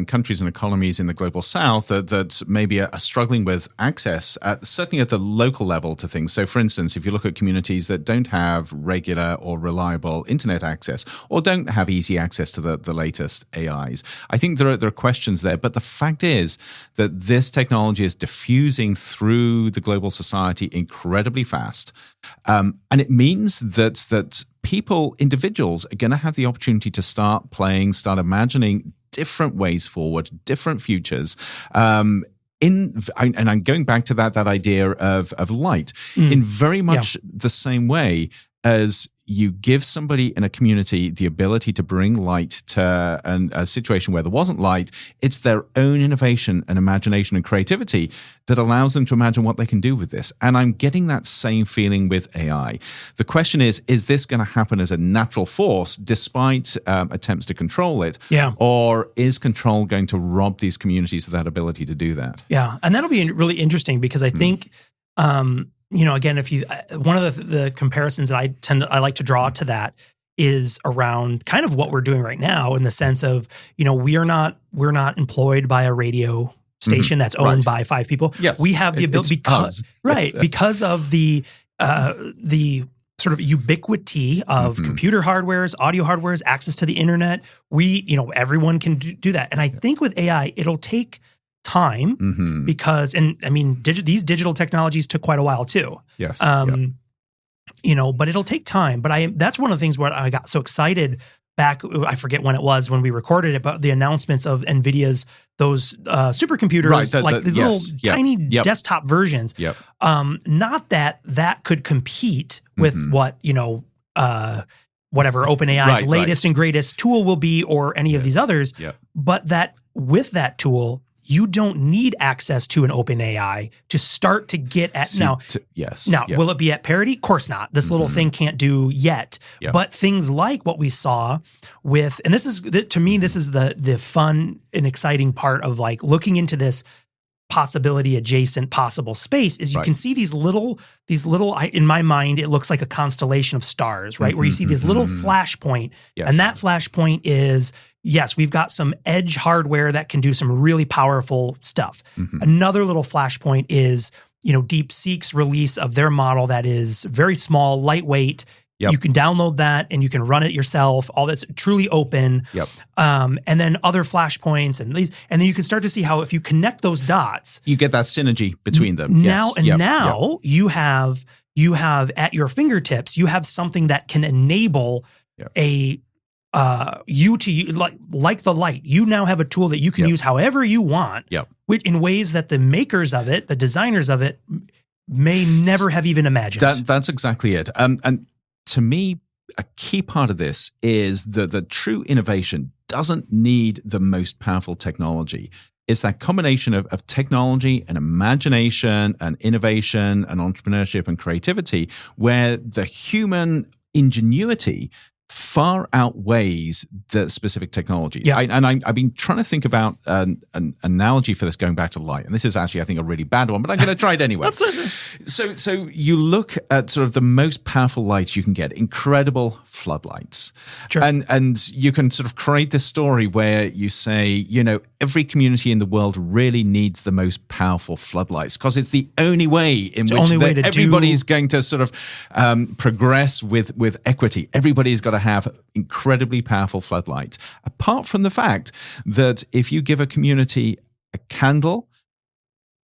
countries and economies in the global south that maybe are struggling with access, certainly at the local level to things. So for instance, if you look at communities that don't have regular or reliable internet access or don't have easy access to the latest AIs, I think there are questions there. But the fact is that this technology is diffusing through the global society incredibly fast. And it means that people, individuals, are going to have the opportunity to start playing, start imagining different ways forward, different futures. And I'm going back to that idea of light in very much the same way as you give somebody in a community the ability to bring light to a situation where there wasn't light. It's their own innovation and imagination and creativity that allows them to imagine what they can do with this. And I'm getting that same feeling with AI. The question is this going to happen as a natural force despite attempts to control it? Yeah. Or is control going to rob these communities of that ability to do that? Yeah. And that'll be really interesting because I think, again, if you, one of the comparisons that I like to draw to that is around kind of what we're doing right now in the sense of, we're not employed by a radio station that's owned by 5 people. Yes. We have the ability because of the sort of ubiquity of computer hardwares, audio hardwares, access to the internet. Everyone can do that. And I think with AI, it'll take time because, these digital technologies took quite a while too. Yes. But it'll take time. But that's one of the things where I got so excited back. I forget when it was when we recorded it, but the announcements of NVIDIA's those supercomputers, these little tiny desktop versions. Yep. Not that could compete with what whatever OpenAI's latest and greatest tool will be, or any of these others. Yep. But that with that tool, you don't need access to an OpenAI to start to get at Will it be at parity? Of course not. This little thing can't do yet. Yep. But things like what we saw with, and this is to me, this is the fun and exciting part of like looking into this possibility adjacent possible space is you can see these little, in my mind, it looks like a constellation of stars, right? Where you see this little flashpoint, and that flashpoint is, yes, we've got some edge hardware that can do some really powerful stuff. Another little flashpoint is, DeepSeek's release of their model that is very small, lightweight. You can download that and you can run it yourself. All that's truly open. And then other flashpoints and then you can start to see how if you connect those dots, you get that synergy between them. Now you have at your fingertips, you have something that can enable you like the light. You now have a tool that you can use however you want, which in ways that the makers of it, the designers of it, may never have even imagined. That's exactly it. And to me, a key part of this is that the true innovation doesn't need the most powerful technology. It's that combination of technology and imagination and innovation and entrepreneurship and creativity where the human ingenuity far outweighs the specific technology. I've been trying to think about an analogy for this going back to light. And this is actually, I think, a really bad one, but I'm going to try it anyway. So you look at sort of the most powerful lights you can get, incredible floodlights. Sure. And you can sort of create this story where you say, every community in the world really needs the most powerful floodlights because it's the only way in which everybody's going to sort of progress with equity. Everybody's got to have incredibly powerful floodlights. Apart from the fact that if you give a community a candle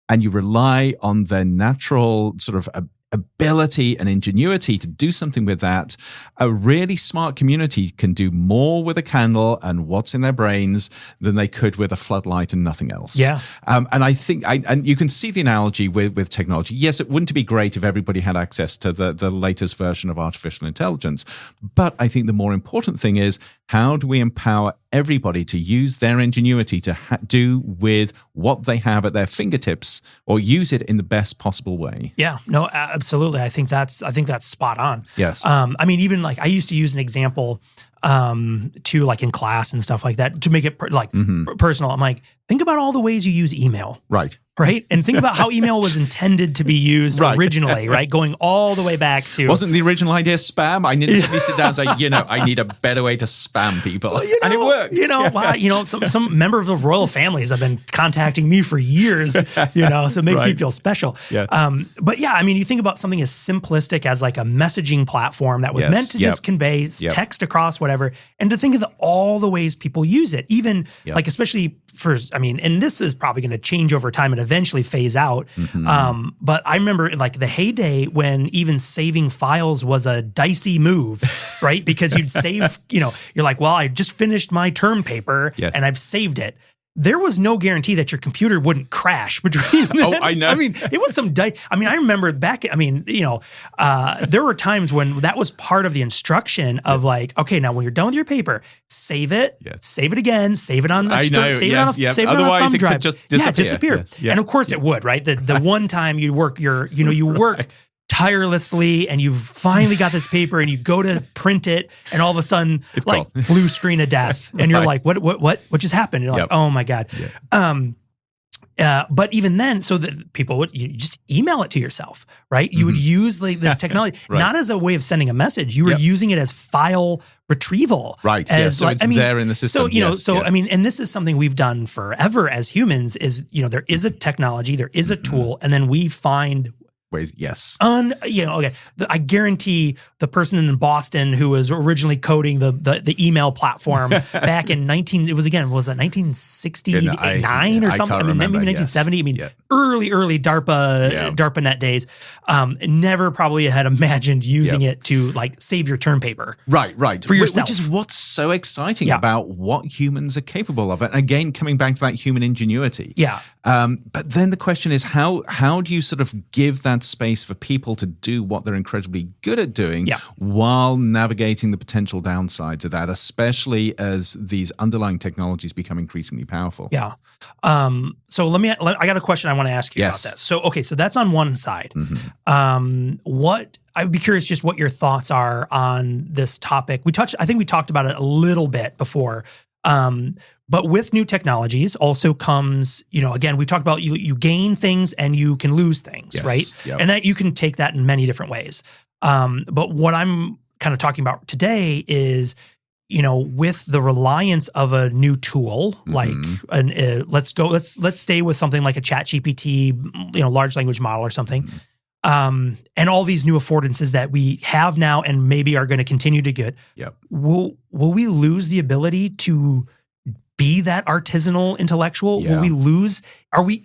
and you rely on their natural sort of ability and ingenuity to do something with that, a really smart community can do more with a candle and what's in their brains than they could with a floodlight and nothing else. And I think, and you can see the analogy with technology. Yes, it wouldn't be great if everybody had access to the latest version of artificial intelligence, but I think the more important thing is how do we empower everybody to use their ingenuity to do with what they have at their fingertips, or use it in the best possible way. Yeah, no, absolutely. I think that's spot on. Yes. I mean, even like I used to use an example to like in class and stuff like that to make it personal. I'm like, think about all the ways you use email. Right. Right. And think about how email was intended to be used originally, right? Going all the way back to. Wasn't the original idea spam? I need to simply sit down and say, I need a better way to spam people. Well, and it worked. Some member of the royal families have been contacting me for years, so it makes me feel special. Yeah. But yeah, I mean, you think about something as simplistic as like a messaging platform that was meant to just convey text across whatever, and to think of all the ways people use it, even like, especially and this is probably going to change over time and eventually phase out. But I remember like the heyday when even saving files was a dicey move, right? Because you'd save, you're like, well, I just finished my term paper and I've saved it. There was no guarantee that your computer wouldn't crash between then. Oh, I know. I mean, it was I remember back, there were times when that was part of the instruction of like, okay, now when you're done with your paper, save it, save it again, save it on save it on a thumb drive. Could just disappear. Disappear. Yes, yeah. And of course it would, right? The one time you work you work tirelessly and you've finally got this paper and you go to print it and all of a sudden it's like blue screen of death and you're like, what just happened? And you're like, oh my God. But even then, so that people you just email it to yourself, right? You would use this technology, not as a way of sending a message. You were using it as file retrieval. Right. As so it's there in the system. So, and this is something we've done forever as humans is, there is a technology, there is a tool, and then we find ways. Yes. I guarantee the person in Boston who was originally coding the email platform back in 1969 or something? I or something? Maybe 1970. Yes. Early DARPANet days. Never probably had imagined using it to like save your term paper. Right. For yourself. Which is what's so exciting about what humans are capable of. And again, coming back to that human ingenuity. Yeah. But then the question is, how do you sort of give that space for people to do what they're incredibly good at doing while navigating the potential downsides of that, especially as these underlying technologies become increasingly powerful? Yeah. So I got a question I want to ask you about that. So, okay, so that's on one side. I'd be curious just what your thoughts are on this topic. I think we talked about it a little bit before. But with new technologies also comes, again, we talked about you gain things and you can lose things, right? Yep. And that you can take that in many different ways. But what I'm kind of talking about today is, with the reliance of a new tool, like let's stay with something like a ChatGPT, large language model or something. And all these new affordances that we have now and maybe are going to continue to get. Yep. Will we lose the ability to be that artisanal intellectual? Yeah. Will we lose?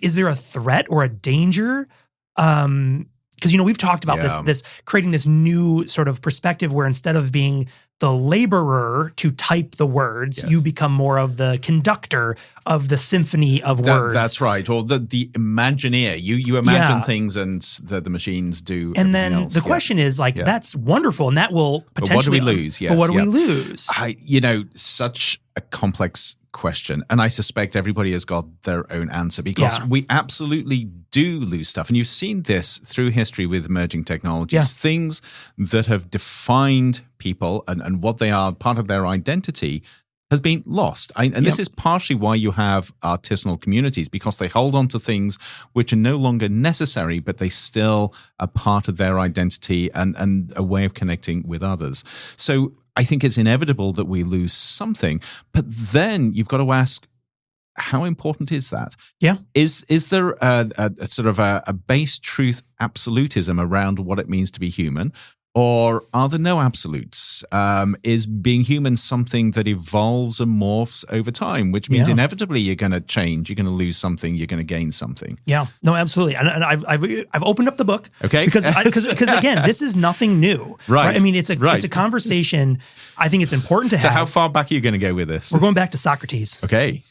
Is there a threat or a danger? Because, we've talked about this creating this new sort of perspective where instead of being the laborer to type the words, you become more of the conductor of the symphony of words. That's right. Or the Imagineer. You imagine things and the machines do. And then else. The question is that's wonderful. And that will potentially. But what do we lose? But what do we lose? Such a complex question. And I suspect everybody has got their own answer because we absolutely do lose stuff. And you've seen this through history with emerging technologies. Yeah. Things that have defined people and what they are, part of their identity, has been lost. And this is partially why you have artisanal communities, because they hold on to things which are no longer necessary, but they still are part of their identity and a way of connecting with others. So I think it's inevitable that we lose something, but then you've got to ask, how important is that? Yeah. Is there a sort of a base truth absolutism around what it means to be human? Or are there no absolutes? Is being human something that evolves and morphs over time, which means inevitably you're going to change, you're going to lose something, you're going to gain something? Yeah, no, absolutely. And I've opened up the book, because again, this is nothing new, right? I mean, it's a conversation. I think it's important to have. So how far back are you going to go with this? We're going back to Socrates. Okay.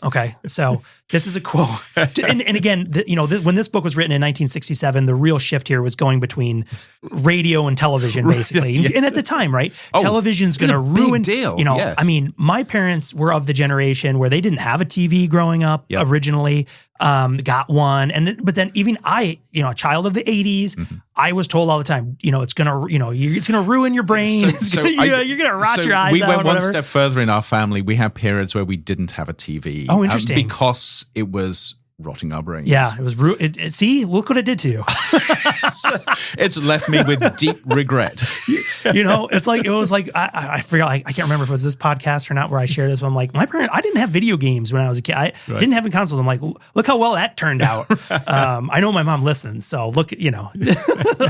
So this is a quote, and again, when this book was written in 1967, the real shift here was going between radio and television. basically. Yes. And at the time, right? Oh, Television's going to it was a big ruin, deal, you know, yes. I mean, my parents were of the generation where they didn't have a TV growing up Yep. originally, got one. But then even I, you know, a child of the 80s, I was told all the time, you know, it's going to, you know, it's going to ruin your brain. You're going to rot your eyes we out. went one whatever. step further in our family. We had periods where we didn't have a TV. Oh, interesting. Because it was rotting our brains. Yeah, it was see, look what it did to you. So it's left me with deep regret. You know, it's like, it was like, I forgot, I can't remember if it was this podcast or not where I shared this, but I'm like, my parents, I didn't have video games when I was a kid. I didn't have a console. I'm like, look how well that turned out. I know my mom listens, so look, you know,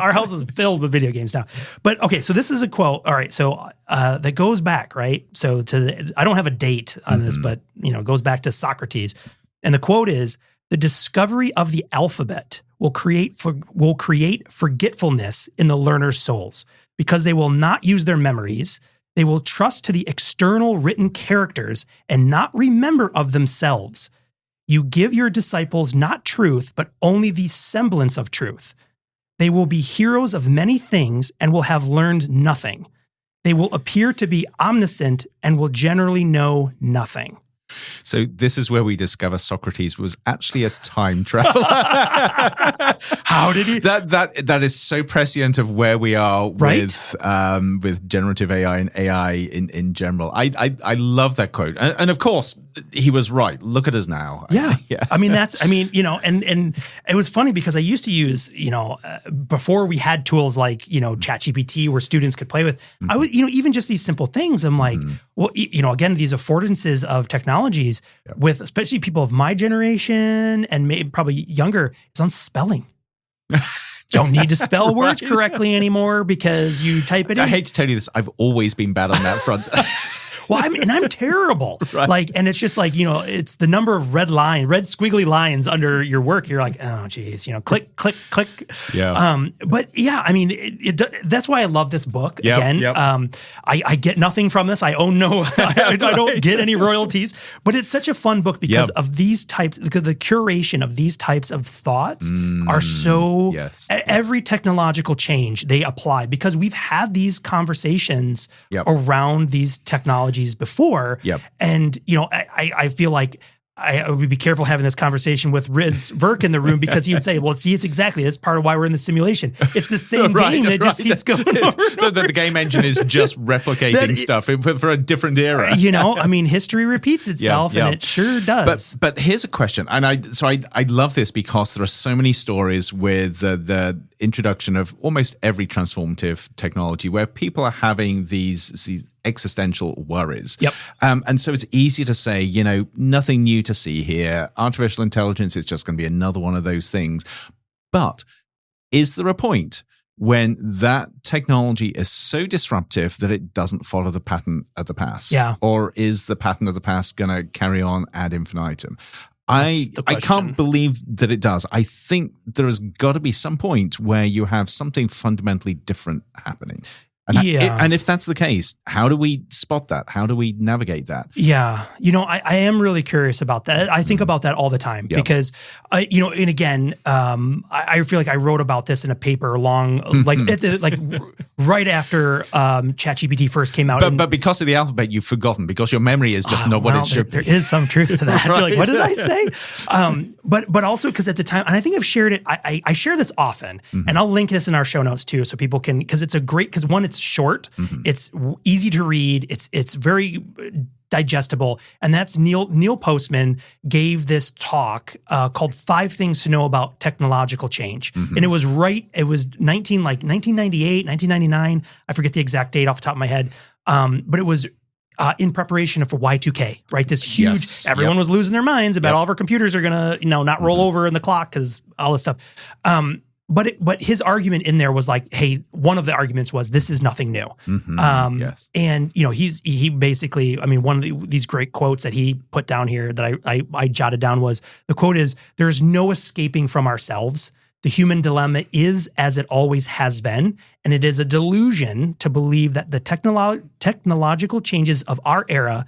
our house is filled with video games now. But okay, so this is a quote. All right, so that goes back, right? So I don't have a date on this, but, you know, it goes back to Socrates. And the quote is, "The discovery of the alphabet will create forgetfulness in the learner's souls, because they will not use their memories. They will trust to the external written characters and not remember of themselves. You give your disciples not truth, but only the semblance of truth. They will be heroes of many things and will have learned nothing. They will appear to be omniscient and will generally know nothing." So this is where we discover Socrates was actually a time traveler. How did he? That is so prescient of where we are Right? with generative AI and AI in general. I love that quote, and of course he was right. Look at us now. Yeah. Yeah. I mean, you know, and it was funny because I used to use, you know, before we had tools like, you know, ChatGPT where students could play with, I would, you know, even just these simple things. I'm like, well, you know, again, these affordances of technologies with especially people of my generation and maybe probably younger, is on spelling. Don't need to spell words correctly anymore because you type it in. I hate to tell you this, I've always been bad on that front. Well, I'm terrible. Right. Like, and it's just like, you know, it's the number of red squiggly lines under your work. You're like, oh, geez, you know, click, click, click. Yeah. But yeah, I mean, that's why I love this book. Yep, Again, yep. I get nothing from this. I own I don't get any royalties. But it's such a fun book because of these types. The curation of these types of thoughts are so. Yes. Every technological change they apply because we've had these conversations around these technologies before. And, you know, I feel like I would be careful having this conversation with Riz Verk in the room because he would say, well, see, it's exactly, that's part of why we're in the simulation. It's the same game that just keeps going. The game engine is just replicating stuff for a different era. You know, I mean, history repeats itself and it sure does. But here's a question. And I love this because there are so many stories with the introduction of almost every transformative technology where people are having these existential worries. And so it's easy to say, you know, nothing new to see here. Artificial intelligence is just going to be another one of those things. But is there a point when that technology is so disruptive that it doesn't follow the pattern of the past? Yeah. Or is the pattern of the past going to carry on ad infinitum? I can't believe that it does. I think there has got to be some point where you have something fundamentally different happening. And if that's the case, how do we spot that? How do we navigate that? Yeah. You know, I am really curious about that. I think about that all the time because, you know, and again, I feel like I wrote about this in a paper right after ChatGPT first came out. But because of the alphabet, you've forgotten because your memory is just not what it should be. There is some truth to that. You're like, what did I say? But also because at the time, and I think I've shared it, I share this often, and I'll link this in our show notes too so people can, because it's because one, it's short, it's easy to read, it's very digestible, and that's Neil Postman gave this talk called 5 Things to Know About Technological Change, and it was 1998, 1999, I forget the exact date off the top of my head, but it was in preparation for Y2K, right? This huge, everyone was losing their minds about all of our computers are gonna, you know, not roll over in the clock because all this stuff. But his argument in there was like, hey, one of the arguments was this is nothing new. And, you know, he basically, I mean, one of these great quotes that he put down here that I jotted down was, the quote is, "There's no escaping from ourselves. The human dilemma is as it always has been, and it is a delusion to believe that the technological changes of our era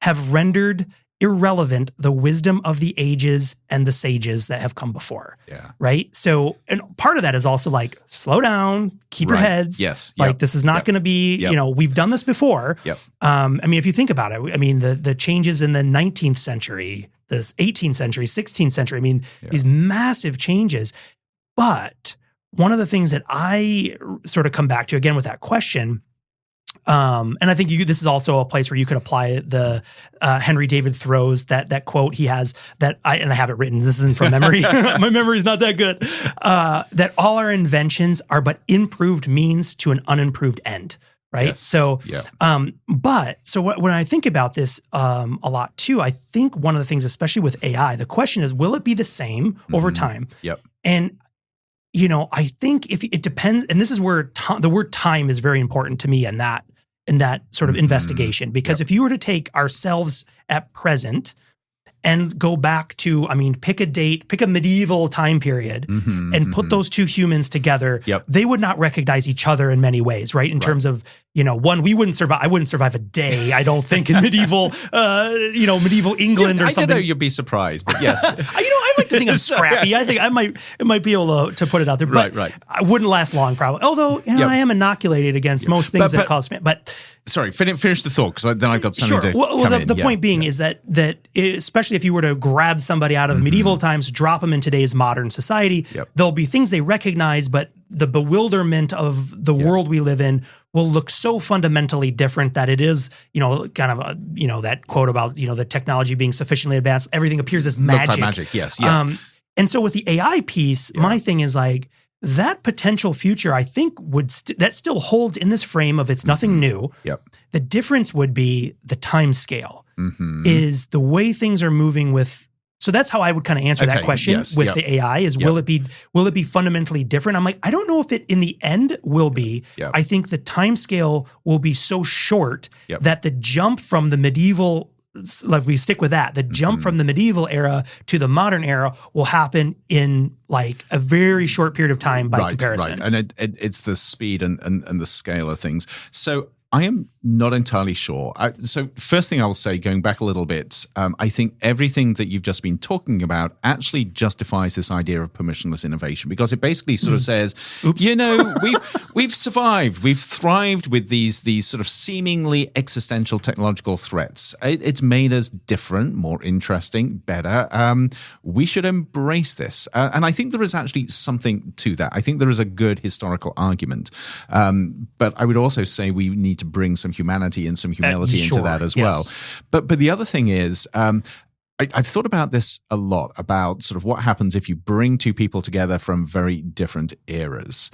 have rendered irrelevant the wisdom of the ages and the sages that have come before. Yeah. Right. So, and part of that is also like, slow down, keep your Right. heads. Yes. Like Yep. this is not Yep. going to be, Yep. we've done this before. Yep. I mean, if you think about it, I mean, the changes in the 19th century, the 18th century, 16th century, I mean, these massive changes. But one of the things that I sort of come back to again with that question, and I think this is also a place where you could apply the Henry David Thoreau's that quote he has and I have it written. This isn't from memory. My memory's not that good. That all our inventions are but improved means to an unimproved end. Right. Yes. So, when I think about this a lot too, I think one of the things, especially with AI, the question is, will it be the same over time? Yep. And I think if it depends, and this is where the word time is very important to me in that sort of investigation, because if you were to take ourselves at present and go back to, pick a date, pick a medieval time period and put those two humans together, they would not recognize each other in many ways, right? In terms of, one, I wouldn't survive a day, I don't think, in medieval England or something. I don't know, you'd be surprised, but yes. I like to think I'm scrappy. I think I might be able to put it out there, but right. I wouldn't last long probably. Although, I am inoculated against most things that cause famine, but... Sorry, finish the thought, because then I've got something to Well, come in. the point being is that especially if you were to grab somebody out of medieval times, drop them in today's modern society, there'll be things they recognize, but the bewilderment of the world we live in will look so fundamentally different that it is, kind of that quote about, the technology being sufficiently advanced, everything appears as magic. Looks like magic, yes. Yeah. And so with the AI piece, my thing is like, that potential future, I think, that still holds in this frame of it's nothing new. Yep. The difference would be the time scale is the way things are moving with. So that's how I would kind of answer that question with the AI is, will it be fundamentally different? I'm like, I don't know if it in the end will be. I think the time scale will be so short that the jump from the medieval, like we stick with that, the jump from the medieval era to the modern era will happen in like a very short period of time by comparison. Right, and it's the speed and the scale of things. So I am not entirely sure. So first thing I will say, going back a little bit, I think everything that you've just been talking about actually justifies this idea of permissionless innovation, because it basically sort of says, we've survived, we've thrived with these sort of seemingly existential technological threats. It's made us different, more interesting, better. We should embrace this. And I think there is actually something to that. I think there is a good historical argument. But I would also say we need to bring some humanity and some humility into that as well. But the other thing is, I've thought about this a lot, about sort of what happens if you bring two people together from very different eras.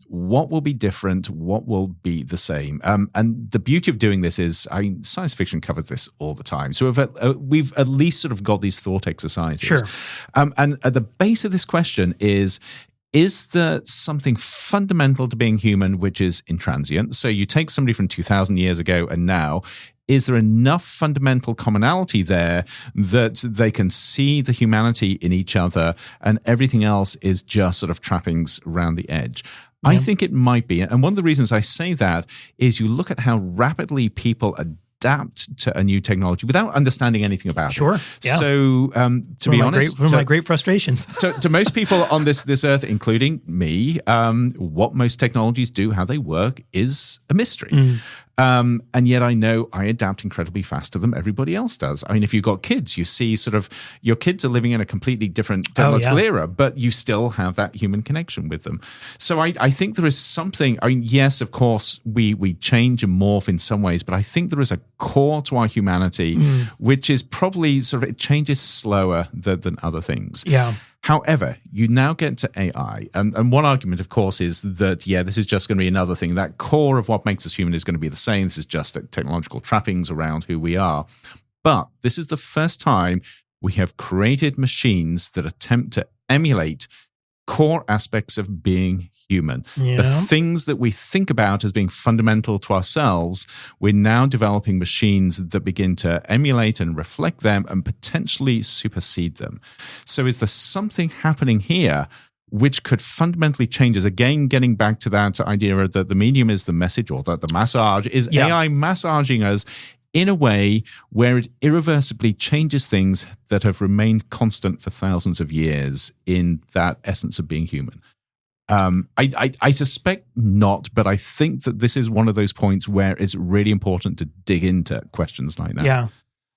What will be different? What will be the same? And the beauty of doing this is, science fiction covers this all the time. So we've at least sort of got these thought exercises. Sure. And at the base of this question is there something fundamental to being human which is intransient? So you take somebody from 2,000 years ago and now, is there enough fundamental commonality there that they can see the humanity in each other and everything else is just sort of trappings around the edge? Yeah. I think it might be. And one of the reasons I say that is you look at how rapidly people adapt to a new technology without understanding anything about it. Sure. Yeah. So to be honest, one of my great frustrations. to most people on this earth, including me, what most technologies do, how they work, is a mystery. And yet I know I adapt incredibly fast to them. Everybody else does. I mean, if you've got kids, you see sort of your kids are living in a completely different technological era, but you still have that human connection with them. So I think there is something, I mean, yes, of course, we change and morph in some ways, but I think there is a core to our humanity, which is probably sort of, it changes slower than other things. Yeah. However, you now get to AI, and one argument, of course, is that, this is just going to be another thing. That core of what makes us human is going to be the same. This is just technological trappings around who we are. But this is the first time we have created machines that attempt to emulate core aspects of being human. Yeah. The things that we think about as being fundamental to ourselves, we're now developing machines that begin to emulate and reflect them and potentially supersede them. So is there something happening here which could fundamentally change us? Again, getting back to that idea that the medium is the message, or that the massage is AI massaging us in a way where it irreversibly changes things that have remained constant for thousands of years in that essence of being human? I suspect not, but I think that this is one of those points where it's really important to dig into questions like that. Yeah.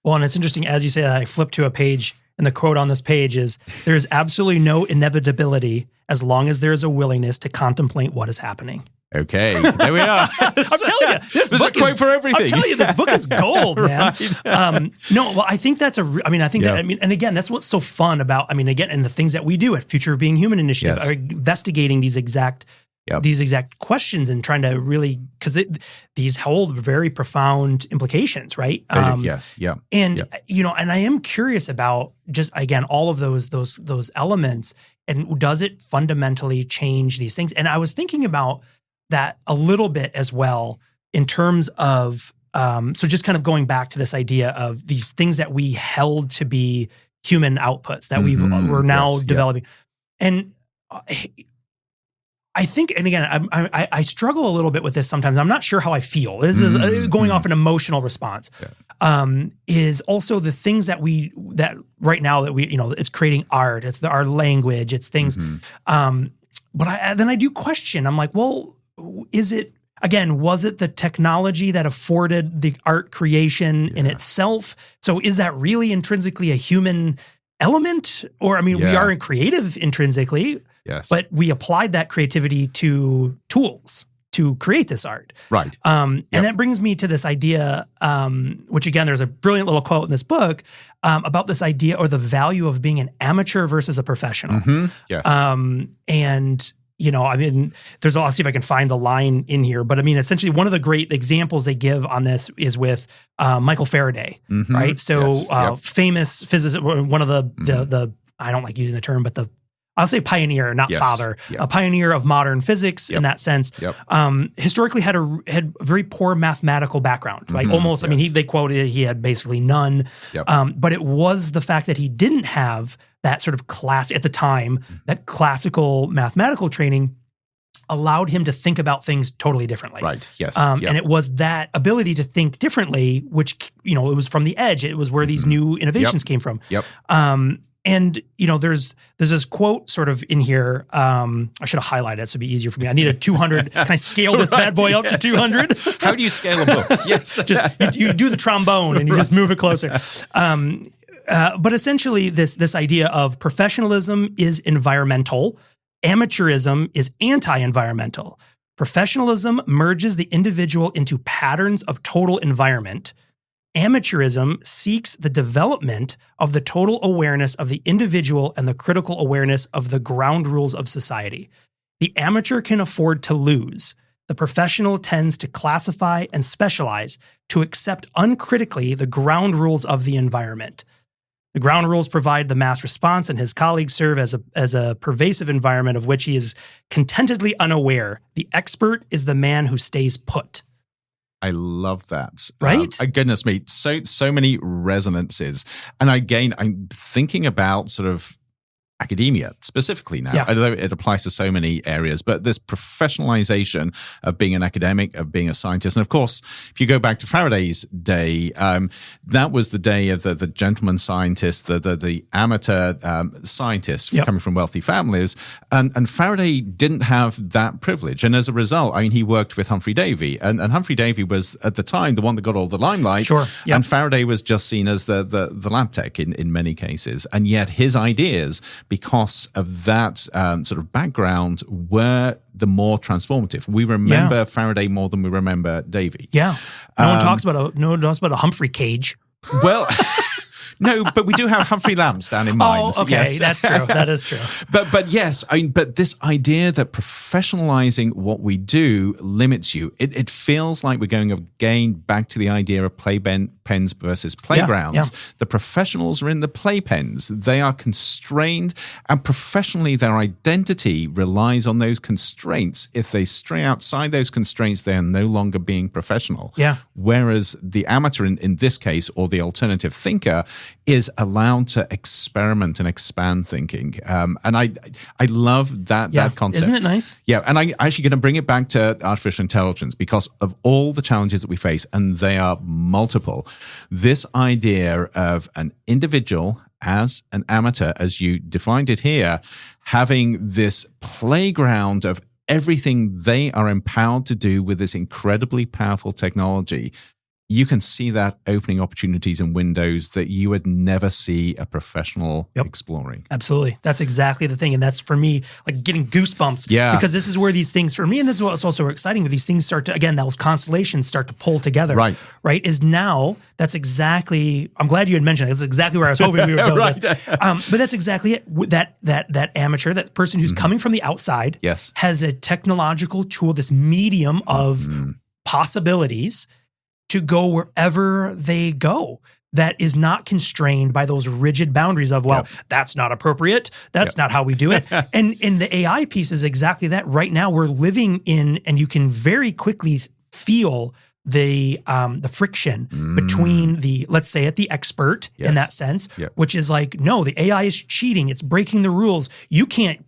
Well, and it's interesting, as you say that, I flipped to a page, and the quote on this page is, "There is absolutely no inevitability as long as there is a willingness to contemplate what is happening." Okay, there we are. I'm telling you, there's a quote for everything. I'm telling you, this book is gold, man. Right. No, well, I think that's and again, that's what's so fun about, again, and the things that we do at Future of Being Human Initiative are investigating these exact questions and trying to really, because these hold very profound implications, right? Yes, yeah. And, and I am curious about just, again, all of those elements, and does it fundamentally change these things? And I was thinking about that a little bit as well in terms of, so just kind of going back to this idea of these things that we held to be human outputs that we're now developing. And I think, and again, I struggle a little bit with this sometimes. I'm not sure how I feel. This is going off an emotional response. Is also the things that right now that we, it's creating art, it's our language, it's things. But then I do question, I'm like, well, was it the technology that afforded the art creation in itself? So is that really intrinsically a human element? Or, we are creative intrinsically, but we applied that creativity to tools to create this art. Right. And that brings me to this idea, which again, there's a brilliant little quote in this book about this idea or the value of being an amateur versus a professional. Yes. And there's I'll see if I can find the line in here, but essentially one of the great examples they give on this is with Michael Faraday, right? So famous physicist, one of the I don't like using the term, but I'll say pioneer, not father, a pioneer of modern physics in that sense. Historically had a very poor mathematical background, right? Almost, they quoted he had basically none. But it was the fact that he didn't have that sort of class at the time, that classical mathematical training allowed him to think about things totally differently. Right. Yes. And it was that ability to think differently, which, it was from the edge. It was where these new innovations came from. And, there's this quote sort of in here. I should have highlighted it so it'd be easier for me. I need a 200. Can I scale this bad boy up to 200? How do you scale a book? Yes. Just you do the trombone and you just move it closer. But essentially this idea of professionalism is environmental. Amateurism is anti-environmental. Professionalism merges the individual into patterns of total environment. Amateurism seeks the development of the total awareness of the individual and the critical awareness of the ground rules of society. The amateur can afford to lose. The professional tends to classify and specialize, to accept uncritically the ground rules of the environment. The ground rules provide the mass response, and his colleagues serve as a pervasive environment of which he is contentedly unaware. The expert is the man who stays put. I love that. Right? Goodness me, so many resonances. And again, I'm thinking about sort of academia specifically now, although it applies to so many areas, but this professionalization of being an academic, of being a scientist. And of course, if you go back to Faraday's day, that was the day of the gentleman scientist, the amateur scientist coming from wealthy families. And Faraday didn't have that privilege. And as a result, he worked with Humphrey Davy. And Humphrey Davy was, at the time, the one that got all the limelight. Sure. Yep. And Faraday was just seen as the lab tech in many cases. And yet his ideas, because of that sort of background, were the more transformative. We remember Faraday more than we remember Davy. Yeah, no one talks about a Humphrey cage. Well, no, but we do have Humphrey Lamps down in mines. Oh, okay, yes. That's true. That is true. But yes, but this idea that professionalizing what we do limits you, it feels like we're going again back to the idea of playpens versus playgrounds. Yeah. The professionals are in the playpens. They are constrained, and professionally their identity relies on those constraints. If they stray outside those constraints, they are no longer being professional. Yeah. Whereas the amateur in this case, or the alternative thinker, is allowed to experiment and expand thinking. And I love that concept. Isn't it nice? Yeah, and I'm actually going to bring it back to artificial intelligence because of all the challenges that we face, and they are multiple. This idea of an individual as an amateur, as you defined it here, having this playground of everything they are empowered to do with this incredibly powerful technology, you can see that opening opportunities and windows that you would never see a professional exploring. Absolutely. That's exactly the thing. And that's, for me, like getting goosebumps. Yeah. Because this is where these things, for me, and this is what's also exciting, where these things start to, again, those constellations start to pull together. Right. Right? Is now, that's exactly, I'm glad you had mentioned it. That's exactly where I was hoping we would go with this. But that's exactly it. That amateur, that person who's coming from the outside, has a technological tool, this medium of possibilities to go wherever they go, that is not constrained by those rigid boundaries of, that's not appropriate. That's not how we do it. And the AI piece is exactly that. Right now we're living in, and you can very quickly feel the friction between the, let's say it, the expert in that sense, which is like, no, the AI is cheating. It's breaking the rules. You can't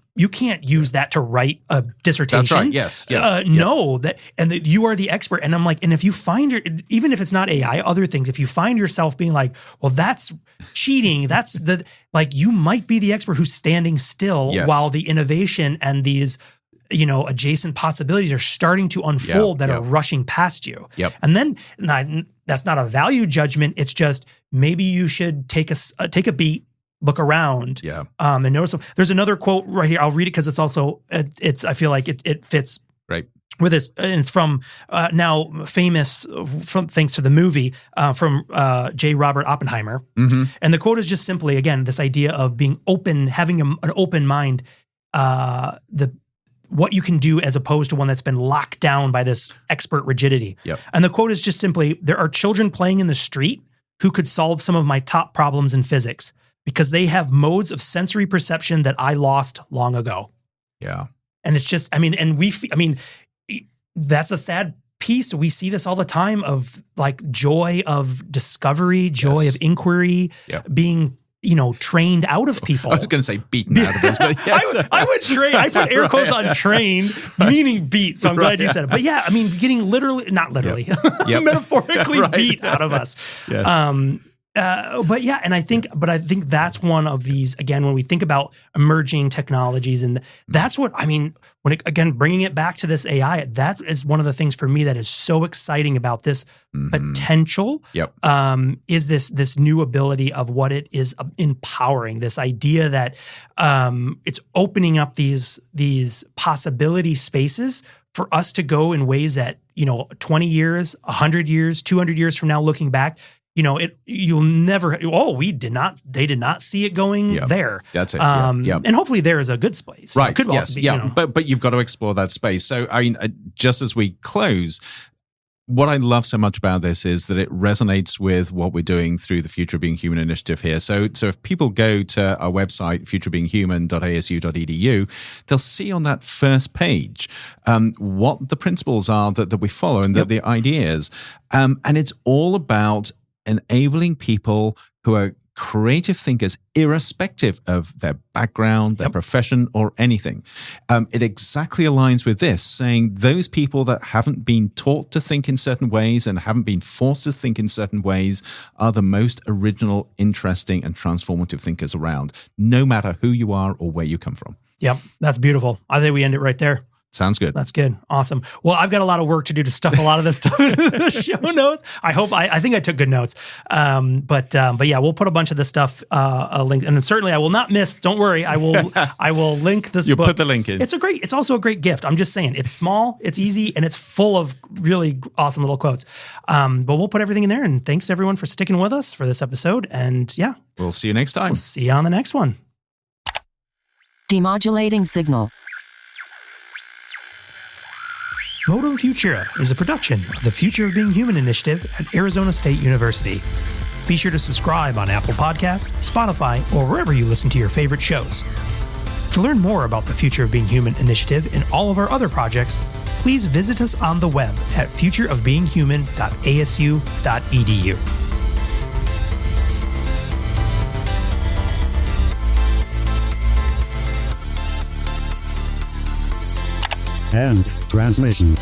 use that to write a dissertation. That's right. Yes. No, that you are the expert. And I'm like, and if you find even if it's not AI, other things, if you find yourself being like, well, that's cheating, that's you might be the expert who's standing still while the innovation and these, adjacent possibilities are starting to unfold that are rushing past you. And then that's not a value judgment. It's just, maybe you should take a beat, look around, and notice them. There's another quote right here. I'll read it because it's also, I feel like it fits with this. And it's from now famous, thanks to the movie, from J. Robert Oppenheimer. And the quote is just simply, again, this idea of being open, having an open mind, what you can do as opposed to one that's been locked down by this expert rigidity. And the quote is just simply, there are children playing in the street who could solve some of my top problems in physics, because they have modes of sensory perception that I lost long ago. And it's just, that's a sad piece. We see this all the time of like joy of discovery, joy of inquiry, being, trained out of people. I was going to say beaten out of us, but yes. I would train. I put air quotes on train, meaning beat. So I'm glad you said it. But yeah, getting not literally, metaphorically beat out of us. But yeah, and I think that's one of these, again, when we think about emerging technologies, and that's what, again, bringing it back to this AI, that is one of the things for me that is so exciting about this potential, is this new ability of what it is empowering, this idea that it's opening up these possibility spaces for us to go in ways that, 20 years, 100 years, 200 years from now, looking back, you'll never, they did not see it going there. That's it. And hopefully there is a good space. Right. It could also be, But you've got to explore that space. So, just as we close, what I love so much about this is that it resonates with what we're doing through the Future of Being Human initiative here. So if people go to our website, futurebeinghuman.asu.edu, they'll see on that first page what the principles are that we follow and the ideas. And it's all about enabling people who are creative thinkers, irrespective of their background, their profession, or anything. It exactly aligns with this, saying those people that haven't been taught to think in certain ways and haven't been forced to think in certain ways are the most original, interesting, and transformative thinkers around, no matter who you are or where you come from. Yep, that's beautiful. I think we end it right there. Sounds good. That's good. Awesome. Well, I've got a lot of work to do to stuff a lot of this stuff into the show notes. I think I took good notes. But yeah, we'll put a bunch of this stuff, a link, and certainly I will not miss. Don't worry. I will link this book. You'll put the link in. It's also a great gift. I'm just saying, it's small, it's easy, and it's full of really awesome little quotes. But we'll put everything in there. And thanks everyone for sticking with us for this episode. And yeah, we'll see you next time. We'll see you on the next one. Demodulating signal. Modum Futura is a production of the Future of Being Human initiative at Arizona State University. Be sure to subscribe on Apple Podcasts, Spotify, or wherever you listen to your favorite shows. To learn more about the Future of Being Human initiative and all of our other projects, please visit us on the web at futureofbeinghuman.asu.edu. and transmission.